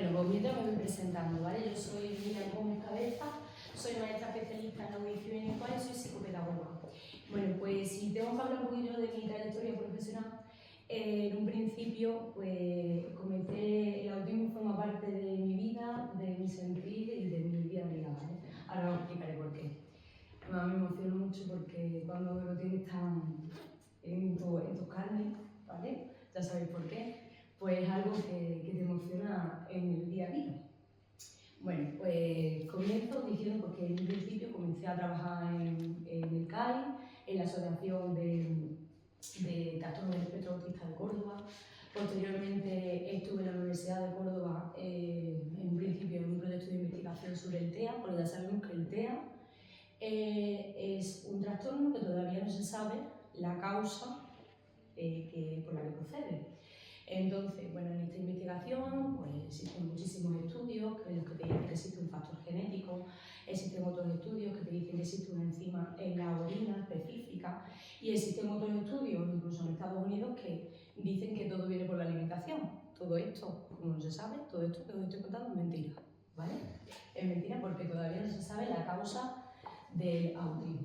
Bueno, pues mientras me voy presentando, ¿vale? Yo soy Miriam Gómez Cabeza, soy maestra especialista en audición y lenguaje y soy psicopedagoga. Bueno, pues si tengo que hablar un poquito de mi trayectoria profesional, en un principio, pues comencé, el autismo forma parte de mi vida, de mi sentir y de mi día a día, ¿vale? Ahora os explicaré por qué. Además me emociono mucho porque cuando lo tienes tan en tus carnes, ¿vale? Ya sabéis por qué. Pues es algo que te emociona en el día a día. Bueno, pues comienzo diciendo porque en un principio comencé a trabajar en el CAI, en la Asociación de Trastornos del Espectro Autista de Córdoba. Posteriormente estuve en la Universidad de Córdoba, en un principio en un proyecto de investigación sobre el TEA, porque ya sabemos que el TEA es un trastorno que todavía no se sabe la causa por la que procede. Entonces, bueno, en esta investigación pues, existen muchísimos estudios en los que te dicen que existe un factor genético, existen otros estudios que te dicen que existe una enzima en la orina específica y existen otros estudios, incluso en Estados Unidos, que dicen que todo viene por la alimentación. Todo esto, como no se sabe, todo esto que os estoy contando es mentira, ¿vale? Es mentira porque todavía no se sabe la causa del autismo.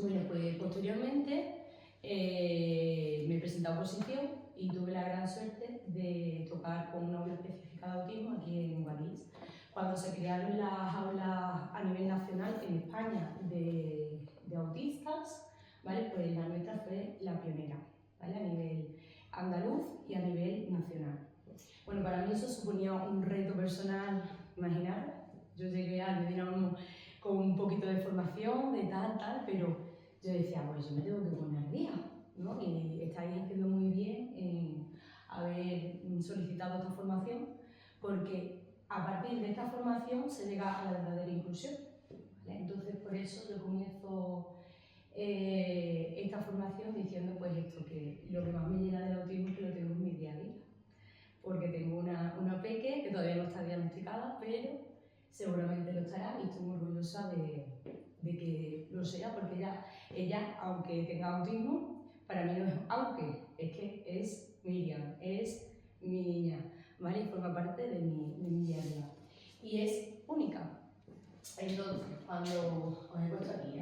Bueno, pues posteriormente me presenté a oposición y tuve la gran suerte de tocar con una aula específica de autismo aquí en Guadix. Cuando se crearon las aulas a nivel nacional en España de autistas, ¿vale? Pues la nuestra fue la pionera, ¿vale? A nivel andaluz y a nivel nacional. Bueno, para mí eso suponía un reto personal, imaginaros. Yo llegué al Dinamo con un poquito de formación, de tal, pero yo decía, pues yo me tengo que poner al día, ¿no? Y estáis haciendo muy bien en haber solicitado esta formación, porque a partir de esta formación se llega a la verdadera inclusión, ¿vale? Entonces, por eso yo comienzo esta formación diciendo pues esto, que lo que más me llena del autismo es que lo tengo en mi día a día, porque tengo una peque que todavía no está diagnosticada, pero seguramente lo estará y estoy muy orgullosa de que lo sea, porque ella, aunque tenga autismo, para mí no es aunque, es que es Miriam, es mi niña, ¿vale? Y forma parte de mi día a día. Y es única. Entonces, cuando os he puesto aquí,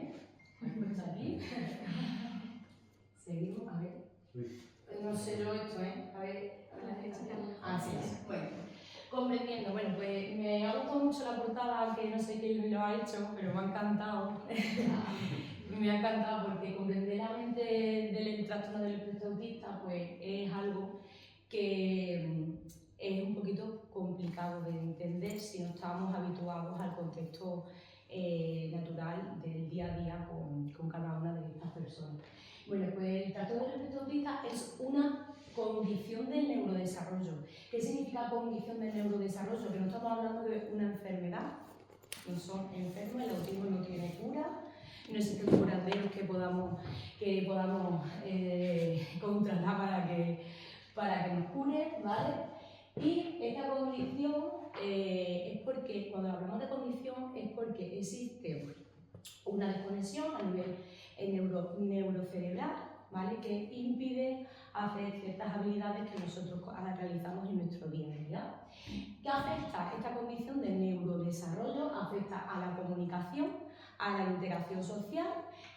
os he puesto aquí, seguimos, a ver. No sé yo esto, a ver, así es. Bueno, comprendiendo, bueno, pues me ha gustado mucho la portada, que no sé quién lo ha hecho, pero me ha encantado. Me ha encantado porque comprender la mente del trastorno del espectro autista, pues es algo que es un poquito complicado de entender si no estamos habituados al contexto natural del día a día con cada una de estas personas. Bueno, pues el trastorno del espectro autista es una condición del neurodesarrollo. ¿Qué significa condición del neurodesarrollo? Que no estamos hablando de una enfermedad, no son enfermos, el autismo no tiene cura, no existen curanderos que podamos contratar para que nos cure, ¿vale? Y esta condición es porque, cuando hablamos de condición, es porque existe una desconexión a nivel neurocerebral, ¿vale? Que impide hacer ciertas habilidades que nosotros realizamos en nuestro día a día. ¿Qué afecta? Esta condición de neurodesarrollo afecta a la comunicación, a la interacción social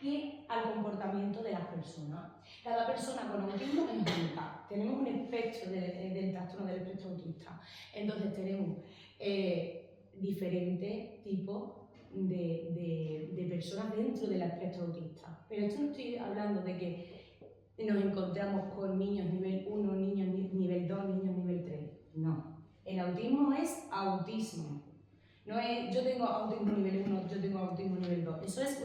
y al comportamiento de las personas. Cada persona con autismo es única. Tenemos un espectro del trastorno del espectro autista. Entonces tenemos diferentes tipos de personas dentro del espectro autista. Pero esto no estoy hablando de que nos encontramos con niños nivel 1, niños nivel 2, niños nivel 3. No. El autismo es autismo. No es yo tengo autismo nivel 1, yo tengo autismo nivel 2. Eso es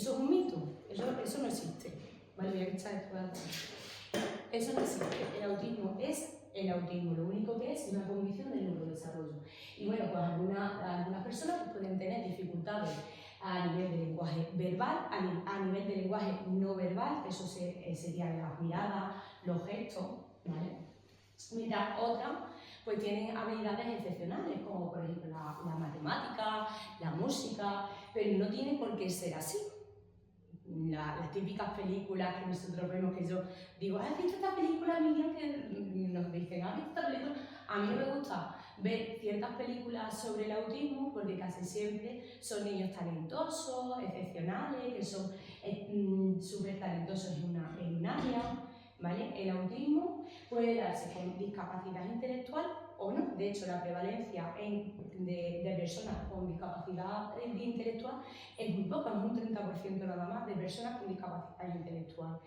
un mito. Eso no existe. Vale, voy a quitar esto de atrás. Eso no existe. El autismo es el autismo. Lo único que es una condición del neurodesarrollo. Y bueno, pues algunas personas pues, pueden tener dificultades a nivel de lenguaje verbal, a nivel de lenguaje no verbal, eso serían las miradas, los gestos, ¿vale? Mientras otras pues tienen habilidades excepcionales, como por ejemplo la matemática, la música, pero no tiene por qué ser así. Las típicas películas que nosotros vemos, que yo digo, ¿has visto esta película, Miriam? Que nos dicen, ¿has visto esta película? A mí no me gusta ver ciertas películas sobre el autismo, porque casi siempre son niños talentosos, excepcionales, que son súper talentosos en un área, ¿vale? El autismo puede darse con discapacidad intelectual o no. De hecho, la prevalencia de personas con discapacidad intelectual es muy poca, es un 30% nada más de personas con discapacidad intelectual.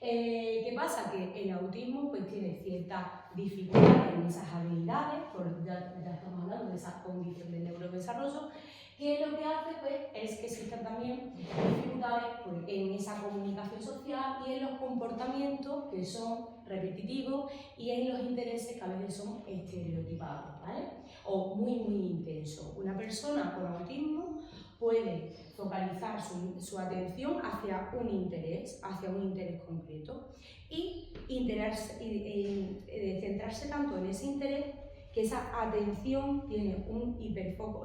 ¿Qué pasa? Que el autismo pues, tiene cierta dificultad en esas habilidades, ya estamos hablando de esa condición de neurodesarrollo, que lo que hace pues, es que existan también dificultades pues, en esa comunicación social y en los comportamientos que son repetitivos y en los intereses que a veces son estereotipados, ¿vale? O muy intensos. Una persona con autismo puede focalizar su atención hacia un interés concreto y centrarse tanto en ese interés que esa atención tiene un hiperfoco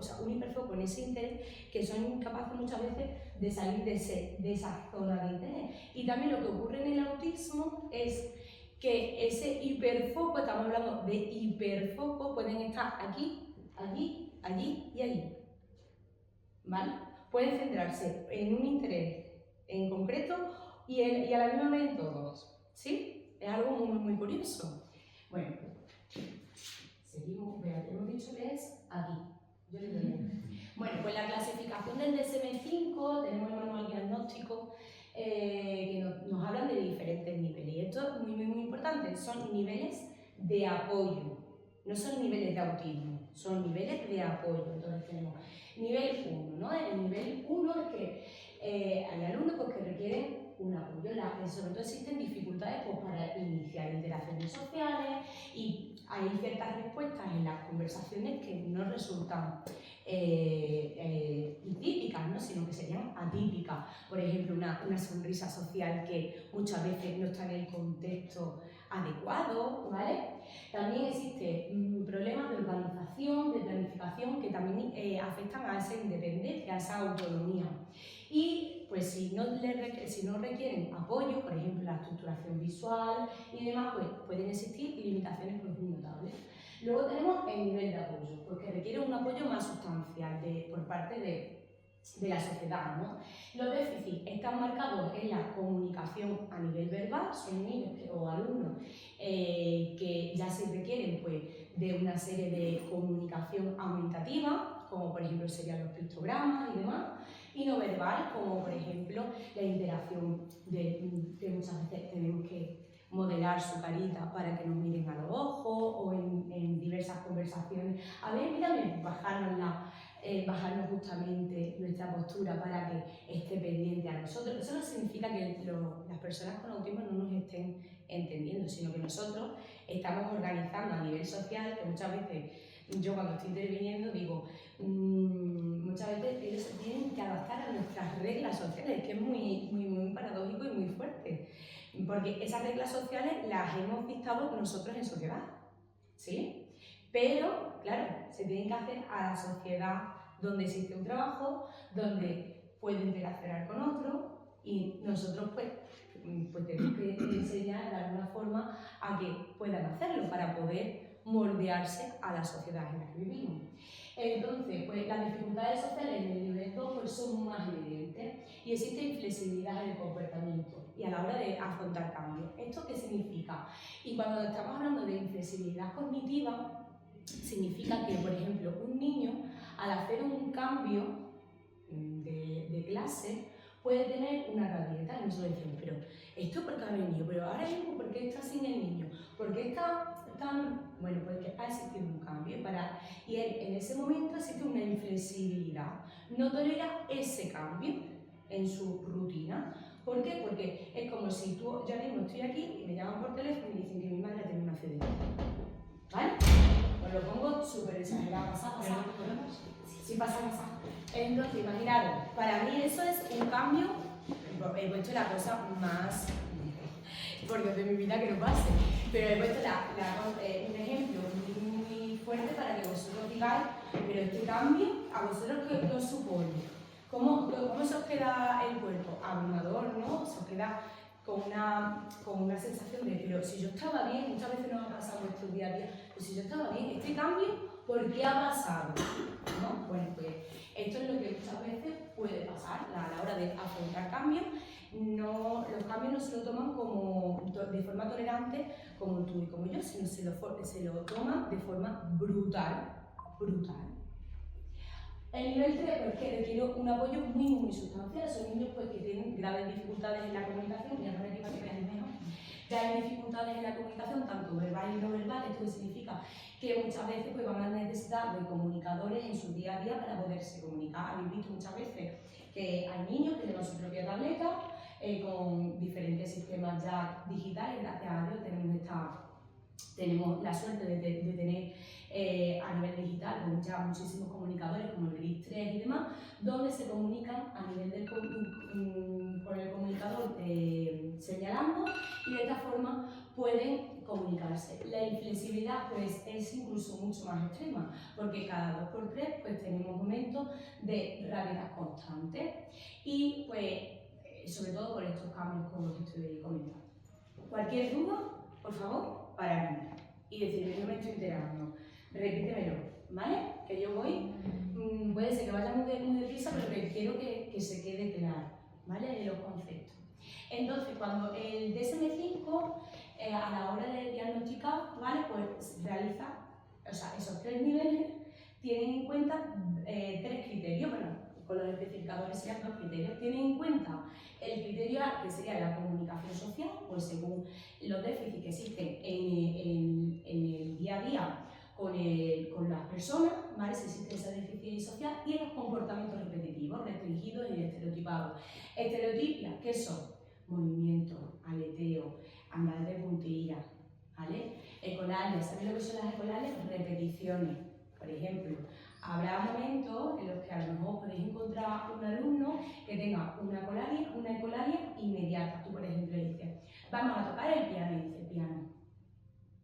en ese interés que son incapaces muchas veces de salir de esa zona de interés. Y también lo que ocurre en el autismo es que ese hiperfoco, estamos hablando de hiperfoco, pueden estar aquí, allí, allí y allí. ¿Vale? Pueden centrarse en un interés en concreto y a la misma vez en todos. ¿Sí? Es algo muy curioso. Bueno, seguimos. Hemos dicho que es aquí. Yo le doy ahí. Bueno, pues la clasificación del DSM-5, tenemos el manual diagnóstico que nos hablan de diferentes niveles. Y esto es muy importante, son niveles de apoyo, no son niveles de autismo, son niveles de apoyo. Entonces tenemos nivel 1, ¿no? El nivel 1 es que hay alumnos pues, que requieren un apoyo, sobre todo existen dificultades pues, para iniciar interacciones sociales y hay ciertas respuestas en las conversaciones que no resultan típicas, ¿no? Sino que serían atípicas. Por ejemplo, una sonrisa social que muchas veces no está en el contexto adecuado, ¿vale? También existen problemas de organización, de planificación, que también afectan a esa independencia, a esa autonomía. Y pues si no requieren apoyo, por ejemplo la estructuración visual y demás, pues pueden existir limitaciones pues, muy notables. Luego tenemos el nivel de apoyo, porque requiere un apoyo más sustancial por parte de la sociedad, ¿no? Los déficits están marcados en la comunicación a nivel verbal, son niños o alumnos que ya se requieren pues, de una serie de comunicación aumentativa, como por ejemplo serían los pictogramas y demás, y no verbal, como por ejemplo la interacción que muchas veces tenemos que modelar su carita para que nos miren a los ojos o en diversas conversaciones. A ver, mírame, bajarnos justamente nuestra postura para que esté pendiente a nosotros. Eso no significa que las personas con autismo no nos estén entendiendo, sino que nosotros estamos organizando a nivel social, que muchas veces yo cuando estoy interviniendo digo, muchas veces ellos se tienen que adaptar a nuestras reglas sociales, que es muy paradójico y muy fuerte, porque esas reglas sociales las hemos dictado nosotros en sociedad, ¿sí? Pero, claro, se tienen que hacer a la sociedad donde existe un trabajo, donde pueden interaccionar con otros y nosotros pues tenemos que enseñar de alguna forma a que puedan hacerlo para poder moldearse a la sociedad en la que vivimos. Entonces, pues las dificultades sociales en el nivel 2 pues, son más evidentes y existe inflexibilidad en el comportamiento y a la hora de afrontar cambios. ¿Esto qué significa? Y cuando estamos hablando de inflexibilidad cognitiva, significa que, por ejemplo, un niño al hacer un cambio de clase puede tener una rabieta y nosotros decimos, pero esto porque ha venido, pero ahora mismo ¿por qué está sin el niño? ¿Por qué está tan...? Bueno, porque ha existido un cambio y en ese momento existe una inflexibilidad, no tolera ese cambio en su rutina. ¿Por qué? Porque es como si yo ahora mismo estoy aquí y me llaman por teléfono y dicen que mi madre tiene una ACV. ¿Vale? Os lo pongo súper exagerado. ¿Pasa? Sí, pasa. Entonces, imaginaros, para mí eso es un cambio, he puesto la cosa más, porque es de mi vida que no pase, pero he puesto un ejemplo muy fuerte para que vosotros digáis, pero este cambio, ¿a vosotros qué os supone? ¿Cómo se os queda el cuerpo? Abrumador, ¿no? Se os queda con una sensación de, pero si yo estaba bien, muchas veces nos ha pasado en estos día a día, pues si yo estaba bien, este cambio ¿por qué ha pasado? ¿No? Bueno, pues esto es lo que muchas veces puede pasar a la hora de afrontar cambios. Los cambios no se lo toman de forma tolerante como tú y como yo, sino se lo toman de forma brutal. El nivel 3, pues, que requiere un apoyo muy sustancial. Son niños pues, que tienen graves dificultades en la comunicación, ya no me digo que vean mejor. Graves dificultades en la comunicación, tanto verbal y no verbal. Esto significa que muchas veces pues, van a necesitar de comunicadores en su día a día para poderse comunicar. Habéis visto muchas veces que hay niños que llevan su propia tableta con diferentes sistemas ya digitales. Gracias a Dios tenemos la suerte de tener a nivel digital pues, ya muchísimos comunicadores como el GRIS 3 y demás, donde se comunican a nivel con el comunicador señalando y de esta forma pueden comunicarse. La inflexibilidad pues, es incluso mucho más extrema, porque cada 2×3 pues, tenemos momentos de rabietas constantes y pues, sobre todo por estos cambios como os estoy comentando. Cualquier duda, por favor, pararme y decirme, no me estoy enterando, repítemelo, ¿vale? Que yo puede ser que vaya muy deprisa, pero que quiero que se quede claro, ¿vale? En los conceptos. Entonces, cuando el DSM-5, a la hora de diagnosticar, ¿vale? Pues realiza, o sea, esos 3 niveles tienen en cuenta 3 criterios, bueno, con los especificadores serían 2 criterios. Tienen en cuenta el criterio A, que sería la comunicación social, pues según los déficits que existen en el día a día con las personas, ¿vale? Si existe esa deficiencia social, y en los comportamientos repetitivos, restringidos y estereotipados. Estereotipias, ¿qué son? Movimiento, aleteo, andar de puntilla, ¿vale? Ecolalias, ¿sabéis lo que son las ecolalias? Repeticiones, por ejemplo. Habrá momentos en los que a lo mejor podéis encontrar un alumno que tenga una ecolalia inmediata. Tú, por ejemplo, dices, vamos a tocar el piano, y dice, piano.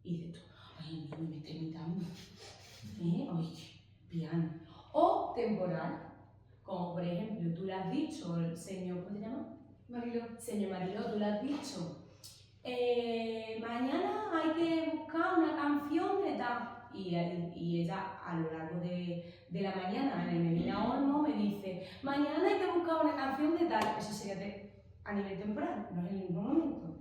Y dices tú, ay, no me estoy imitando. Ay, piano. O temporal, como por ejemplo, tú le has dicho, el señor, ¿cómo te llamas? Mariló. Señor Mariló, tú le has dicho, mañana hay que buscar una canción de tal. Y ella a lo largo de la mañana en el Medina Olmo me dice, mañana hay que buscar una canción de tal. Eso sería a nivel temporal, no es en ningún momento.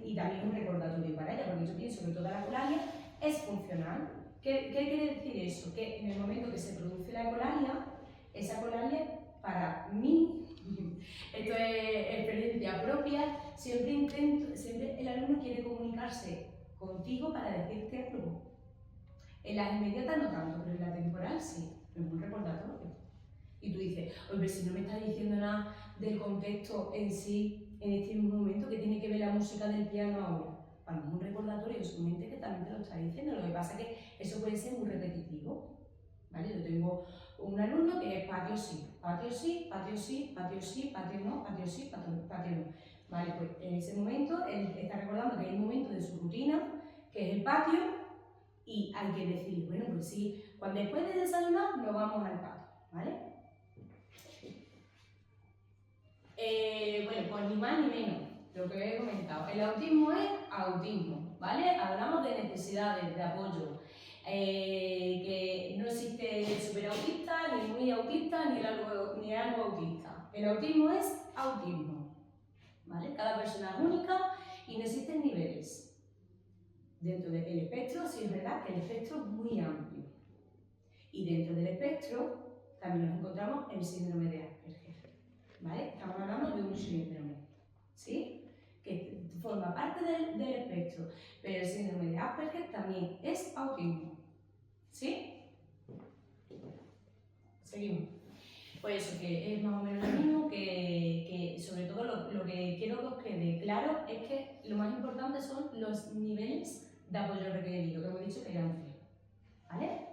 Y también un recordatorio para ella, porque yo pienso que toda la ecolalia es funcional. ¿Qué quiere decir eso? Que en el momento que se produce la ecolalia, esa ecolalia para mí, esto es experiencia propia, siempre el alumno quiere comunicarse contigo para decirte algo. En las inmediatas no tanto, pero en la temporal sí, es un recordatorio. Y tú dices, oye, pero si no me estás diciendo nada del contexto en sí, en este mismo momento, que tiene que ver la música del piano ahora. Para mí es un recordatorio de su mente que también te lo está diciendo. Lo que pasa es que eso puede ser muy repetitivo. ¿Vale? Yo tengo un alumno que es patio sí, patio sí, patio sí, patio sí, patio no, patio sí, patio no. Vale, pues en ese momento él está recordando que hay un momento de su rutina, que es el patio, y hay que decir, bueno, pues sí, cuando después de desayunar nos vamos al patio, ¿vale? Bueno, pues ni más ni menos, lo que he comentado. El autismo es autismo, ¿vale? Hablamos de necesidades de apoyo, que no existe el superautista, ni el muy autista, ni el algo autista. El autismo es autismo, ¿vale? Cada persona es única y no existen niveles. Dentro del espectro, sí es verdad que el espectro es muy amplio. Y dentro del espectro también nos encontramos el síndrome de Asperger, ¿vale? Estamos hablando de un síndrome, ¿sí? Que forma parte del espectro, pero el síndrome de Asperger también es autismo, ¿sí? Seguimos. Pues eso, que es más o menos lo mismo, que sobre todo lo que quiero que os quede claro es que lo más importante son los niveles de apoyo requerido, que hemos dicho que eran 3, ¿vale?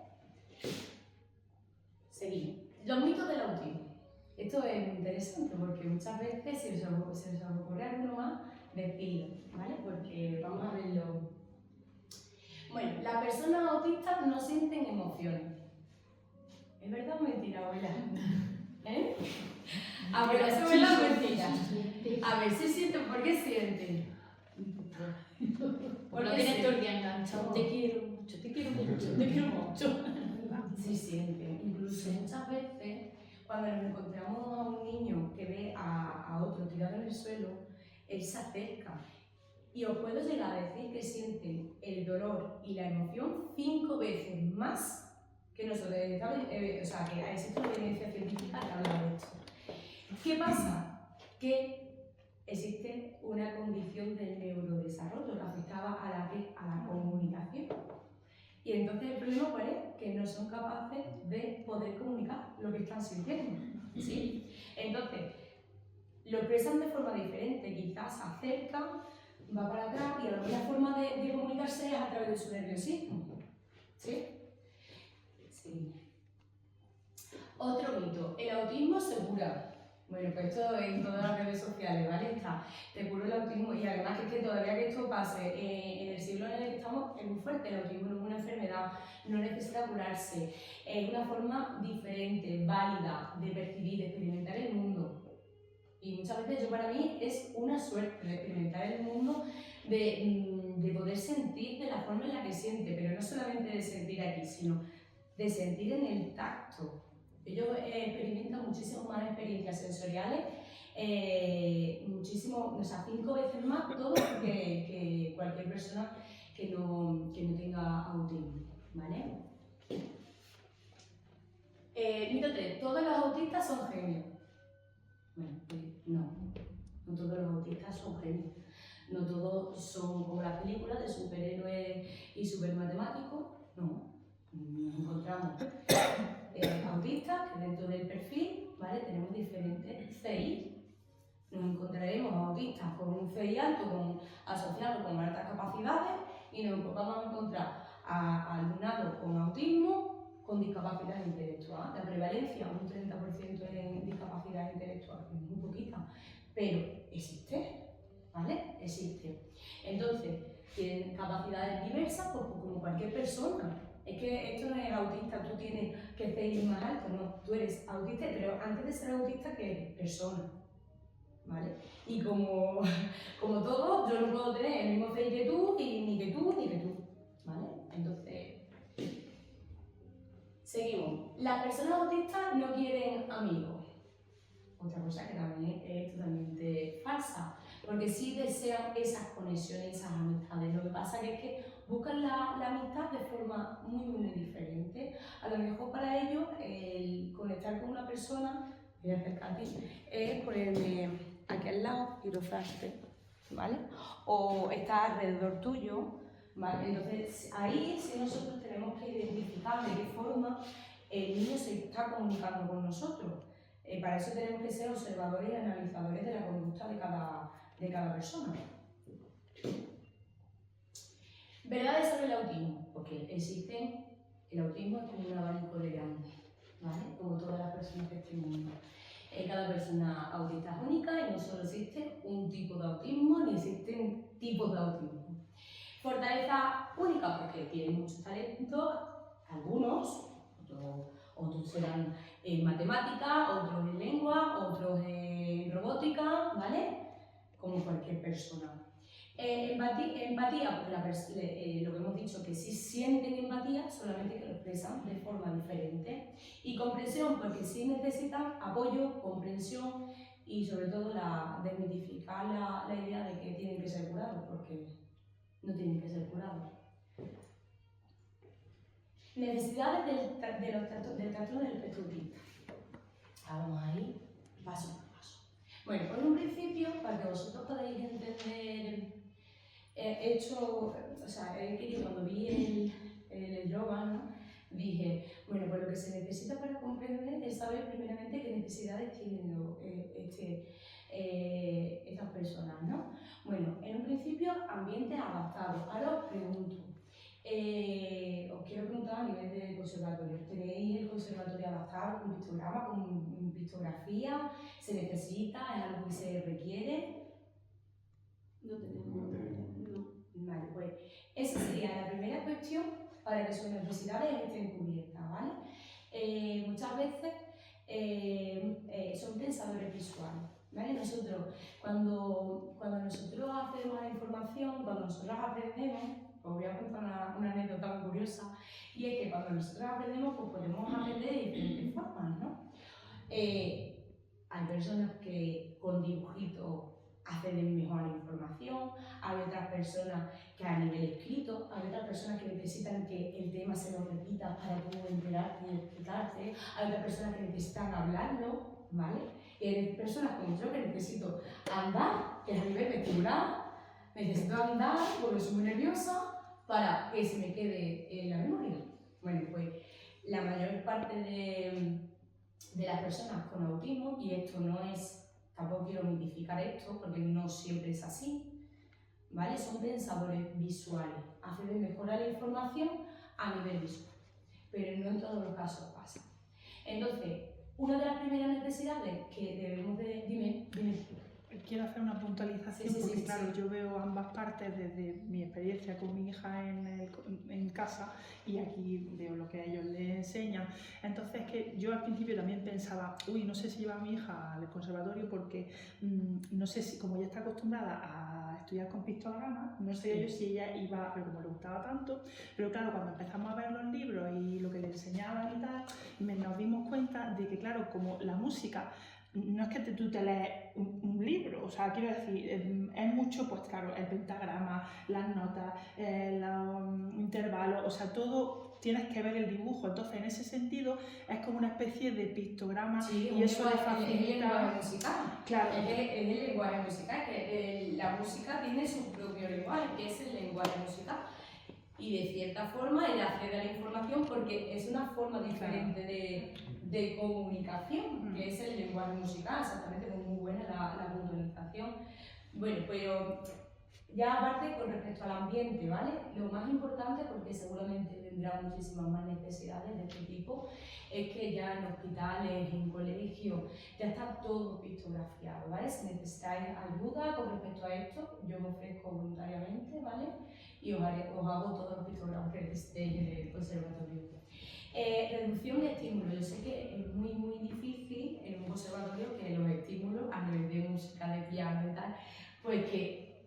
Seguimos. Los mitos del autismo. Esto es muy interesante porque muchas veces se os ocurre alguno más, decidlo, ¿vale? Porque vamos a verlo. Bueno, las personas autistas no sienten emociones. ¿Es verdad o mentira, abuela? ¿Eh? Abuela, eso es verdad o mentira. A ver si sienten, ¿por qué sienten? Porque no tienes todo el día enganchado. Te quiero mucho, te quiero mucho, te quiero mucho. sí sienten. Incluso muchas veces, cuando nos encontramos a un niño que ve a otro tirado en el suelo, él se acerca. Y os puedo llegar a decir que sienten el dolor y la emoción 5 veces más que nosotros. O sea, que existe una evidencia científica que habla de esto. ¿Qué pasa? Que existe una condición del neurodesarrollo que afectaba a la comunicación. Y entonces el problema cuál es, que no son capaces de poder comunicar lo que están sintiendo, ¿sí? Entonces, lo expresan de forma diferente, quizás se acercan, va para atrás y la única forma de comunicarse es a través de su nerviosismo, ¿sí? Sí. Otro mito, el autismo se cura. Bueno, pues esto en todas las redes sociales, ¿vale? Está, te curo el autismo y además es que todavía que esto pase en el siglo en el que estamos es muy fuerte. El autismo no es una enfermedad, no necesita curarse, es una forma diferente, válida de percibir, de experimentar el mundo. Y muchas veces para mí es una suerte de experimentar el mundo, de poder sentir de la forma en la que siente, pero no solamente de sentir aquí, sino de sentir en el tacto. Ellos experimentan muchísimas más experiencias sensoriales, muchísimo, o sea, 5 veces más todo que cualquier persona que no tenga autismo, ¿vale? Mito 3, todos los autistas son genios. Bueno, pues no todos los autistas son genios. No todos son como las películas de superhéroes y supermatemáticos, no. Nos encontramos autistas que dentro del perfil, ¿vale? Tenemos diferentes CI. Nos encontraremos autistas con un CI alto asociado con altas capacidades y nos vamos a encontrar a alumnado con autismo con discapacidad intelectual. La prevalencia, un 30% en discapacidad intelectual, que es muy poquita, pero existe, ¿vale? Existe. Entonces, tienen capacidades diversas pues, como cualquier persona. Es que esto no es autista, tú tienes que ser más alto, no, tú eres autista, pero antes de ser autista, que eres persona, ¿vale? Y como todo, yo no puedo tener el mismo CI que tú, ni que tú, ¿vale? Entonces, seguimos. Las personas autistas no quieren amigos. Otra cosa que también es totalmente falsa, porque sí desean esas conexiones, esas amistades. Lo que pasa es que buscan la amistad de forma muy diferente. A lo mejor para ellos el conectar con una persona, voy a acercar a ti, es ponerme aquí al lado y rozarte, ¿vale? O estar alrededor tuyo, ¿vale? Entonces ahí sí nosotros tenemos que identificar de qué forma el niño se está comunicando con nosotros. Para eso tenemos que ser observadores y analizadores de la conducta de cada persona. ¿Verdades sobre el autismo? Porque el autismo es como un abanico de grande, ¿vale? Como todas las personas de este mundo. Cada persona autista es única y no solo existe un tipo de autismo, ni existen tipos de autismo. Fortaleza única porque tienen muchos talentos, algunos, otros serán en matemática, otros en lengua, otros en robótica, ¿vale? Como cualquier persona. Empatía, porque lo que hemos dicho, que sí sienten empatía, solamente que lo expresan de forma diferente. Y comprensión, porque sí necesitan apoyo, comprensión y sobre todo desmitificar la idea de que tienen que ser curados, porque no tienen que ser curados. Necesidades del trastorno del espectro autista. Vamos ahí, paso por paso. Bueno, por un principio, para que vosotros podáis entender, cuando vi el eslogan, ¿no? Dije, bueno, pues lo que se necesita para comprender es saber primeramente qué necesidades tienen estas personas, ¿no? Bueno, en un principio, ambiente adaptado. Ahora os pregunto, os quiero preguntar a nivel de conservatorio. ¿Tenéis el conservatorio adaptado con pictograma, con pictografía? ¿Se necesita? ¿Es algo que se requiere? No tenemos. Vale, pues esa sería la primera cuestión para que sus necesidades estén cubiertas, ¿vale? Muchas veces son pensadores visuales, ¿vale? Nosotros, cuando nosotros accedemos a la información, cuando nosotros aprendemos, Os voy a contar una anécdota muy curiosa, y es que cuando nosotros aprendemos, pues podemos aprender de diferentes formas, ¿no? Hay personas que con dibujitos acceden mejor a la información, hay otras personas que a nivel escrito, hay otras personas que necesitan que el tema se lo repita para tú enterarte y explicarte, hay otras personas que necesitan hablarlo, ¿vale? Y hay personas como yo que necesito andar, que es a nivel vestibular, necesito andar porque soy muy nerviosa para que se me quede en la memoria. Bueno, pues la mayor parte de las personas con autismo, y esto no es, tampoco quiero mitificar esto porque no siempre es así, ¿vale? Son pensadores visuales, acceden mejor a la información a nivel visual, pero no en todos los casos pasa. Entonces, una de las primeras necesidades que debemos de... Dime. Quiero hacer una puntualización porque claro, yo veo ambas partes desde mi experiencia con mi hija en casa y aquí veo lo que ellos le enseñan. Entonces que yo al principio también pensaba, uy, no sé si llevar a mi hija al conservatorio porque no sé si, como ella está acostumbrada a estudiar con pictogramas, no sé yo si ella iba, pero como le gustaba tanto, pero claro, cuando empezamos a ver los libros y lo que le enseñaban y tal, nos dimos cuenta de que claro, como la música no es que tú te lees un libro, o sea, quiero decir, es mucho, pues claro, el pentagrama, las notas, los intervalos, o sea, todo tienes que ver el dibujo, entonces en ese sentido es como una especie de pictograma y eso le facilita... Es el lenguaje musical, claro. Es el lenguaje musical, que la música tiene su propio lenguaje, que es el lenguaje musical. Y de cierta forma él accede a la información porque es una forma diferente de comunicación, que es el lenguaje musical, exactamente, muy buena la puntualización. Bueno, pero ya aparte con respecto al ambiente, ¿vale? Lo más importante, porque seguramente vendrán muchísimas más necesidades de este tipo, es que ya en hospitales, en colegios, ya está todo pictografiado, ¿vale? Si necesitáis ayuda con respecto a esto, yo me ofrezco voluntariamente, ¿vale? Y os hago todos los pictogramas que necesitéis en el conservatorio. Reducción de estímulos. Yo sé que es muy difícil en un conservatorio que los estímulos a nivel de música, de piano y tal, pues que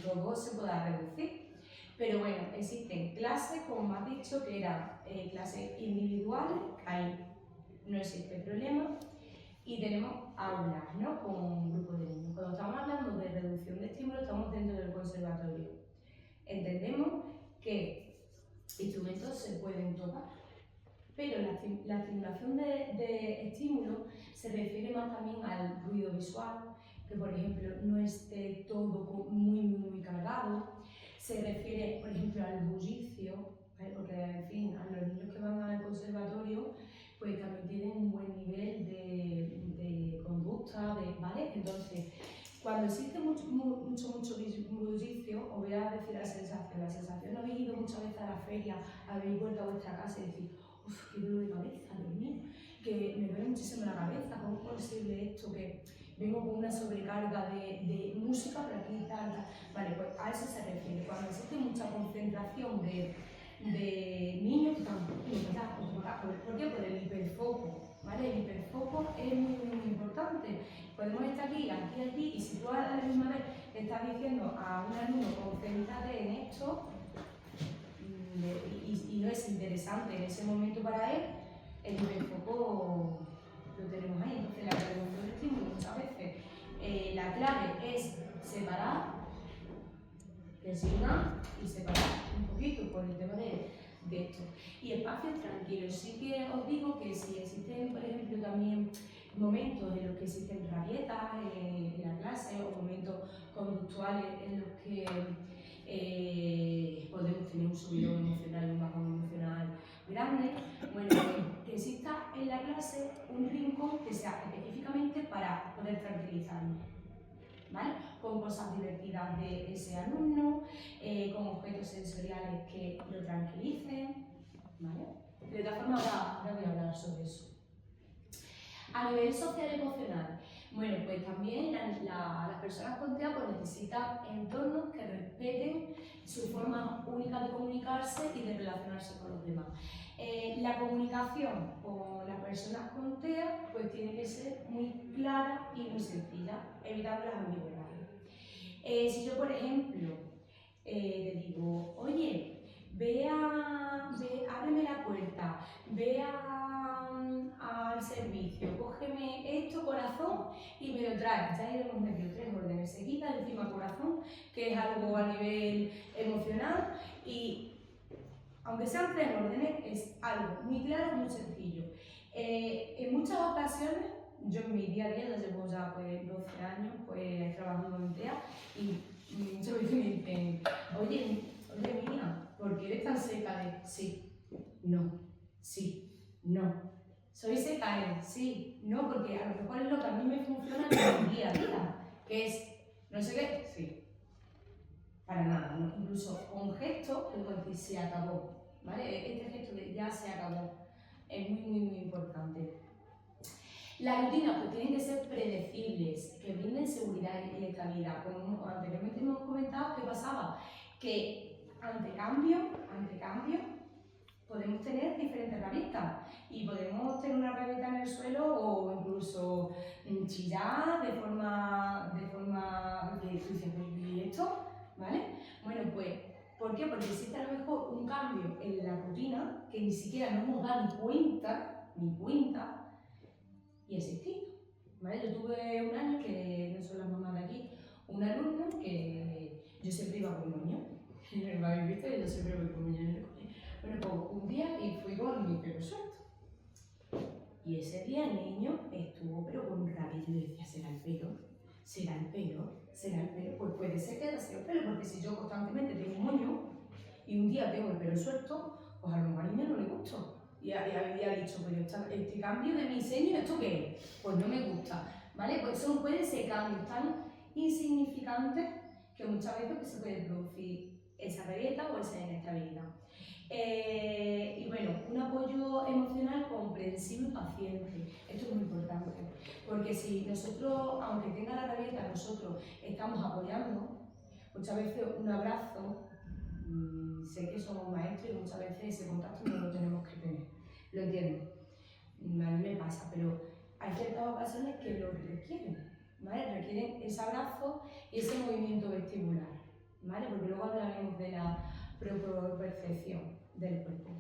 todo se pueda reducir. Pero bueno, existen clases, como me has dicho, que eran clases individuales, ahí no existe problema, y tenemos aulas, ¿no? Con un grupo de niños. Cuando estamos hablando de reducción de estímulos, estamos dentro del conservatorio. Entendemos que instrumentos se pueden tocar, pero la estimulación de estímulos se refiere más también al ruido visual, que por ejemplo no esté todo muy cargado. Se refiere, por ejemplo, al bullicio, porque en fin, a los niños que van al conservatorio pues también tienen un buen nivel de conducta, ¿vale? Entonces, cuando existe mucho bullicio, os voy a decir la sensación. La sensación, habéis ido muchas veces a la feria, habéis vuelto a vuestra casa y decís, uff, qué dolor de cabeza, Dios mío, que me duele muchísimo la cabeza, ¿cómo es posible esto? Que vengo con una sobrecarga de música, pero aquí y tal. Vale, pues a eso se refiere. Cuando existe mucha concentración de niños, ¿por qué? Por el hiperfoco, ¿vale? El hiperfoco es muy importante. Podemos estar aquí, y si tú a la misma vez estás diciendo a un alumno, concéntrate en esto, y no es interesante en ese momento para él, el hiperfoco lo tenemos ahí. Entonces, la reducción de estímulo muchas veces, la clave es separar, designar y separar un poquito por el tema de esto. Y espacios tranquilos. Sí que os digo que si existen, por ejemplo, también momentos en los que existen rabietas en la clase o momentos conductuales en los que podemos tener un subidón emocional, un bajón emocional grande, bueno, que exista en la clase un rincón que sea específicamente para poder tranquilizarnos, ¿vale? Con cosas divertidas de ese alumno, con objetos sensoriales que lo tranquilicen, ¿vale? De todas formas, ahora voy a hablar sobre eso. A nivel social y emocional, bueno, pues también las personas con TEA pues, necesitan entornos que respeten su forma única de comunicarse y de relacionarse con los demás. La comunicación con las personas con TEA pues tiene que ser muy clara y muy sencilla, evitando las ambigüedades. Si yo, por ejemplo, te digo, oye, ábreme la puerta, al servicio, cógeme esto, corazón, y me lo traes. Ya hemos metido 3 órdenes seguidas, encima corazón, que es algo a nivel emocional, y aunque sean 3 órdenes, es algo muy claro, muy sencillo. En muchas ocasiones, yo en mi día a día, ya llevo ya pues, 12 años pues, trabajando en TEA, y muchas veces me dicen, oye mía, ¿por qué eres tan seca de sí, no, sí, no? Soy seca de sí, no, porque a lo mejor es lo que a mí me funciona en mi día a día, que es, no sé qué, sí, para nada, ¿no? Incluso con gestos, puedo decir, se acabó, ¿vale? Este gesto de ya se acabó es muy importante. Las rutinas pues tienen que ser predecibles, que brinden seguridad y estabilidad. Como anteriormente hemos comentado, ¿qué pasaba? Que ante cambio, podemos tener diferentes rabitas y podemos tener una rabita en el suelo o incluso chillar de forma que tú dices, ¿y esto? ¿Vale? Bueno, pues, ¿por qué? Porque existe a lo mejor un cambio en la rutina que ni siquiera nos hemos dado ni cuenta, y existido. ¿Vale? Yo tuve un año, que no son las mamás de aquí, un alumno que yo siempre iba con moño. ¿Lo habéis visto? Yo siempre voy con moño en el colegio. Bueno, pues un día y fui con mi pelo suelto. Y ese día el niño estuvo pero con rabia. Yo le decía, ¿será el pelo? ¿Será el pelo? ¿Será el pelo? Pues puede ser que haya sido el pelo, porque si yo constantemente tengo un moño y un día tengo el pelo suelto, pues a lo mejor al niño no le gustó. Y había dicho, pero este cambio de mi diseño, ¿esto qué es? Pues no me gusta, ¿vale? Pues pueden ser cambios tan insignificantes que muchas veces pues, se puede producir esa revienta o esa inestabilidad. Y bueno, un apoyo emocional comprensivo y paciente. Esto es muy importante, porque si nosotros, aunque tenga la rabieta, nosotros estamos apoyando, muchas veces un abrazo, sé que somos maestros y muchas veces ese contacto no lo tenemos que tener, lo entiendo, a mí me pasa, pero hay ciertas ocasiones que lo requieren, ¿vale? Requieren ese abrazo y ese movimiento vestibular, ¿vale? Porque luego hablaremos de la propiopercepción del cuerpo.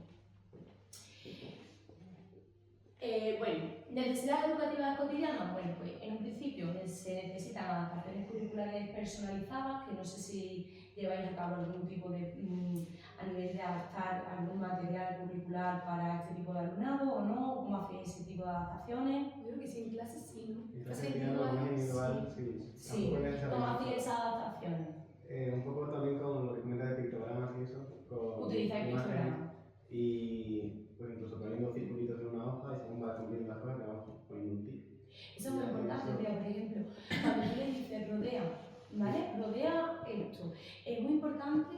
Bueno, necesidades educativas cotidianas. Bueno, pues en un principio se necesitan adaptaciones curriculares personalizadas, que no sé si lleváis a cabo algún tipo de, a nivel de adaptar algún material curricular para este tipo de alumnado o no, cómo hacéis ese tipo de adaptaciones. Yo creo que sí, en clase sí, ¿no? En clase individual, sí. Sí, ¿cómo hacéis esas adaptaciones? Un poco también con lo que comenta de pictogramas y eso. Utilizáis pictogramas. Y pues incluso poniendo circulitos en una hoja y según vas cumpliendo las cosas, te vamos poniendo un tic. Eso es muy importante, mira, por ejemplo, cuando tú le dices rodea, ¿vale? Rodea esto. Es muy importante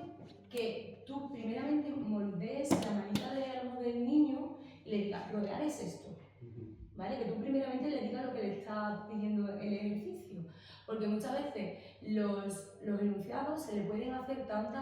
que tú primeramente moldees la manita del niño y le digas, rodear es esto, ¿vale? Que tú primeramente le digas lo que le está pidiendo el ejercicio. Porque muchas veces los enunciados se le pueden hacer tan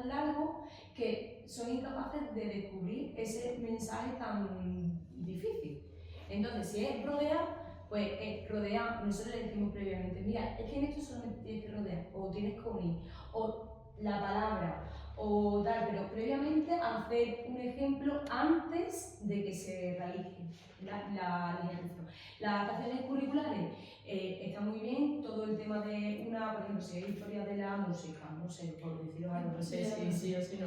largos que son incapaces de descubrir ese mensaje tan difícil. Entonces, si es rodear, pues rodear, nosotros le decimos previamente, mira, es que en esto solamente tienes que rodear, o tienes que unir, o la palabra, o tal, pero previamente hacer un ejemplo antes de que se realice el ejercicio. Las adaptaciones curriculares está muy bien todo el tema de por ejemplo, si hay historia de la música, no sé, por deciros algo, no sé si sí o si no.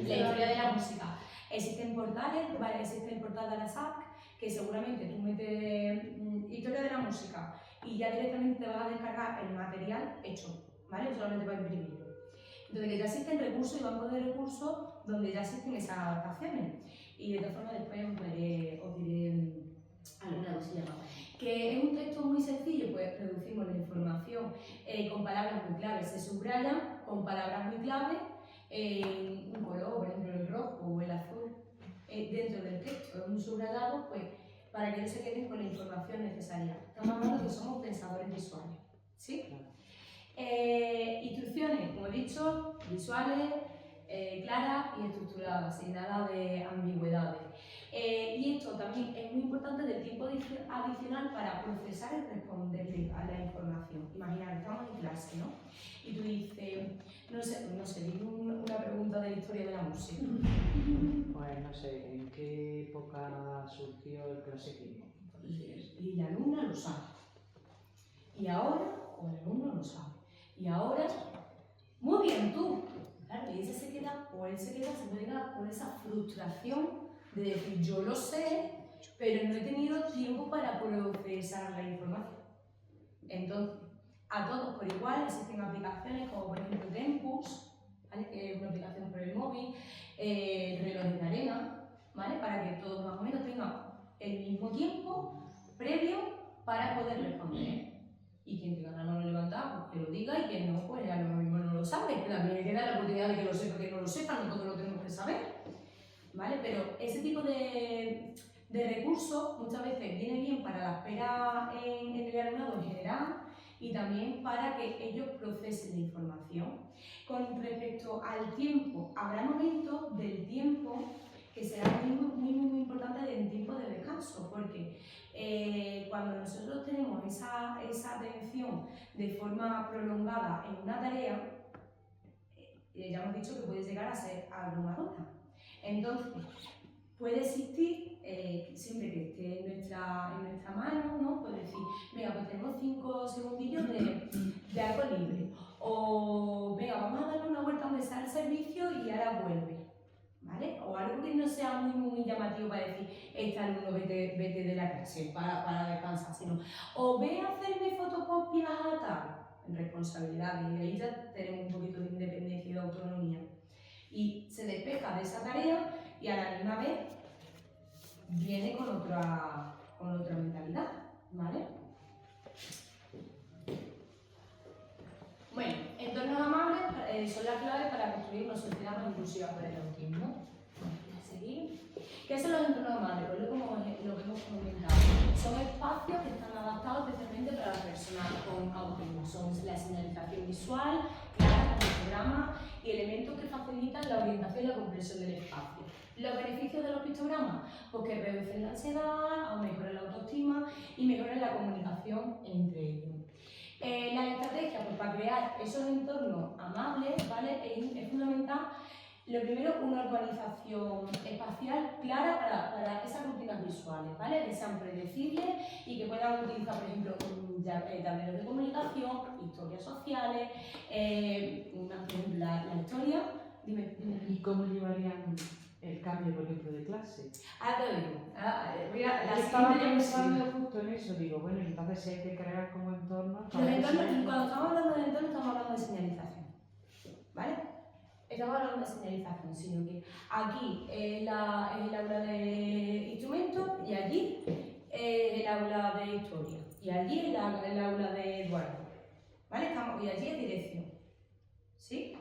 La historia de la música. Existen portales, ¿vale? Existe el portal de la SAC, que seguramente tú metes historia de la música y ya directamente te vas a descargar el material hecho, ¿vale? Solamente para imprimirlo. Entonces, que ya existen recursos y bancos de recursos donde ya existen esas adaptaciones. Y de todas formas, después os diré alguna cosilla más. Que es un texto muy sencillo, pues reducimos la información con palabras muy claves. Se subrayan con palabras muy claves un color, por ejemplo el rojo o el azul, dentro del texto, un subrayado, pues para que no se queden con la información necesaria. Estamos hablando que somos pensadores visuales, ¿sí? Instrucciones, como he dicho, visuales, claras y estructuradas, sin nada de ambigüedades. Y esto también es muy importante del tiempo adicional para procesar y responder a la información. Imaginad, estamos en clase, ¿no? Y tú dices, No sé, dime una pregunta de la historia de la música. Pues no sé, ¿en qué época surgió el clasicismo? Y la alumna lo sabe. Y ahora, o el alumno lo sabe. Y ahora, muy bien tú. Claro, y ella se queda, o él se puede quedar con esa frustración de decir, yo lo sé, pero no he tenido tiempo para procesar la información. Entonces, a todos por igual existen aplicaciones como por ejemplo Tempus, ¿vale? Que es una aplicación por el móvil, relojes de arena, ¿vale? Para que todos más o menos tengan el mismo tiempo previo para poder responder. Y quien tenga la mano levantada, pues que lo diga, y quien no, pues ya lo mismo no lo sabe, que también queda la oportunidad de que lo sepa, que no lo sepa, no todos lo tenemos que saber, ¿vale? Pero ese tipo de recursos muchas veces viene bien para la espera en el alumnado en general y también para que ellos procesen la información. Con respecto al tiempo, habrá momentos del tiempo que serán muy importantes en tiempo de descanso, porque cuando nosotros tenemos esa atención de forma prolongada en una tarea, ya hemos dicho que puede llegar a ser abrumadora. Entonces, puede existir, siempre que esté en nuestra mano, ¿no? Puede decir, venga, pues tenemos 5 segundillos de algo libre. O, venga, vamos a darle una vuelta donde está el servicio y ahora vuelve. ¿Vale? O algo que no sea muy llamativo para decir, este alumno vete de la clase para descansar, sino, o ve a hacerme fotocopias a tal, en responsabilidad, y ahí ya tenemos un poquito de independencia y de autonomía. Y se despeja de esa tarea y a la misma vez viene con otra mentalidad, ¿vale? Bueno, entornos amables son la clave para construir una sociedad más inclusiva para el autismo. Voy a seguir. ¿Qué son los entornos amables? Pues lo que hemos comentado. Son espacios que están adaptados especialmente para las personas con autismo. Son la señalización visual, clara, pictogramas y elementos que facilitan la orientación y la comprensión del espacio. ¿Los beneficios de los pictogramas? Pues que reducen la ansiedad, mejoran la autoestima y mejoran la comunicación entre ellos. La estrategia, pues para crear esos entornos amables, ¿vale? Es fundamental, lo primero, una organización espacial clara para esas rutinas visuales, ¿vale? Que sean predecibles y que puedan utilizar, por ejemplo, tableros de comunicación, historias sociales, la historia. Dime. ¿Y cómo llevarían el cambio, por ejemplo, de clase? Ahora te lo digo. Estaba pensando justo en eso, digo, bueno, entonces hay que crear como entornos. Los entornos, cuando estamos hablando de entornos, estamos hablando de señalización, ¿vale? Estamos hablando de señalización, sino que aquí es el aula de instrumentos y allí es el aula de historia y allí es el aula de Eduardo, ¿vale? Y allí es dirección, ¿sí?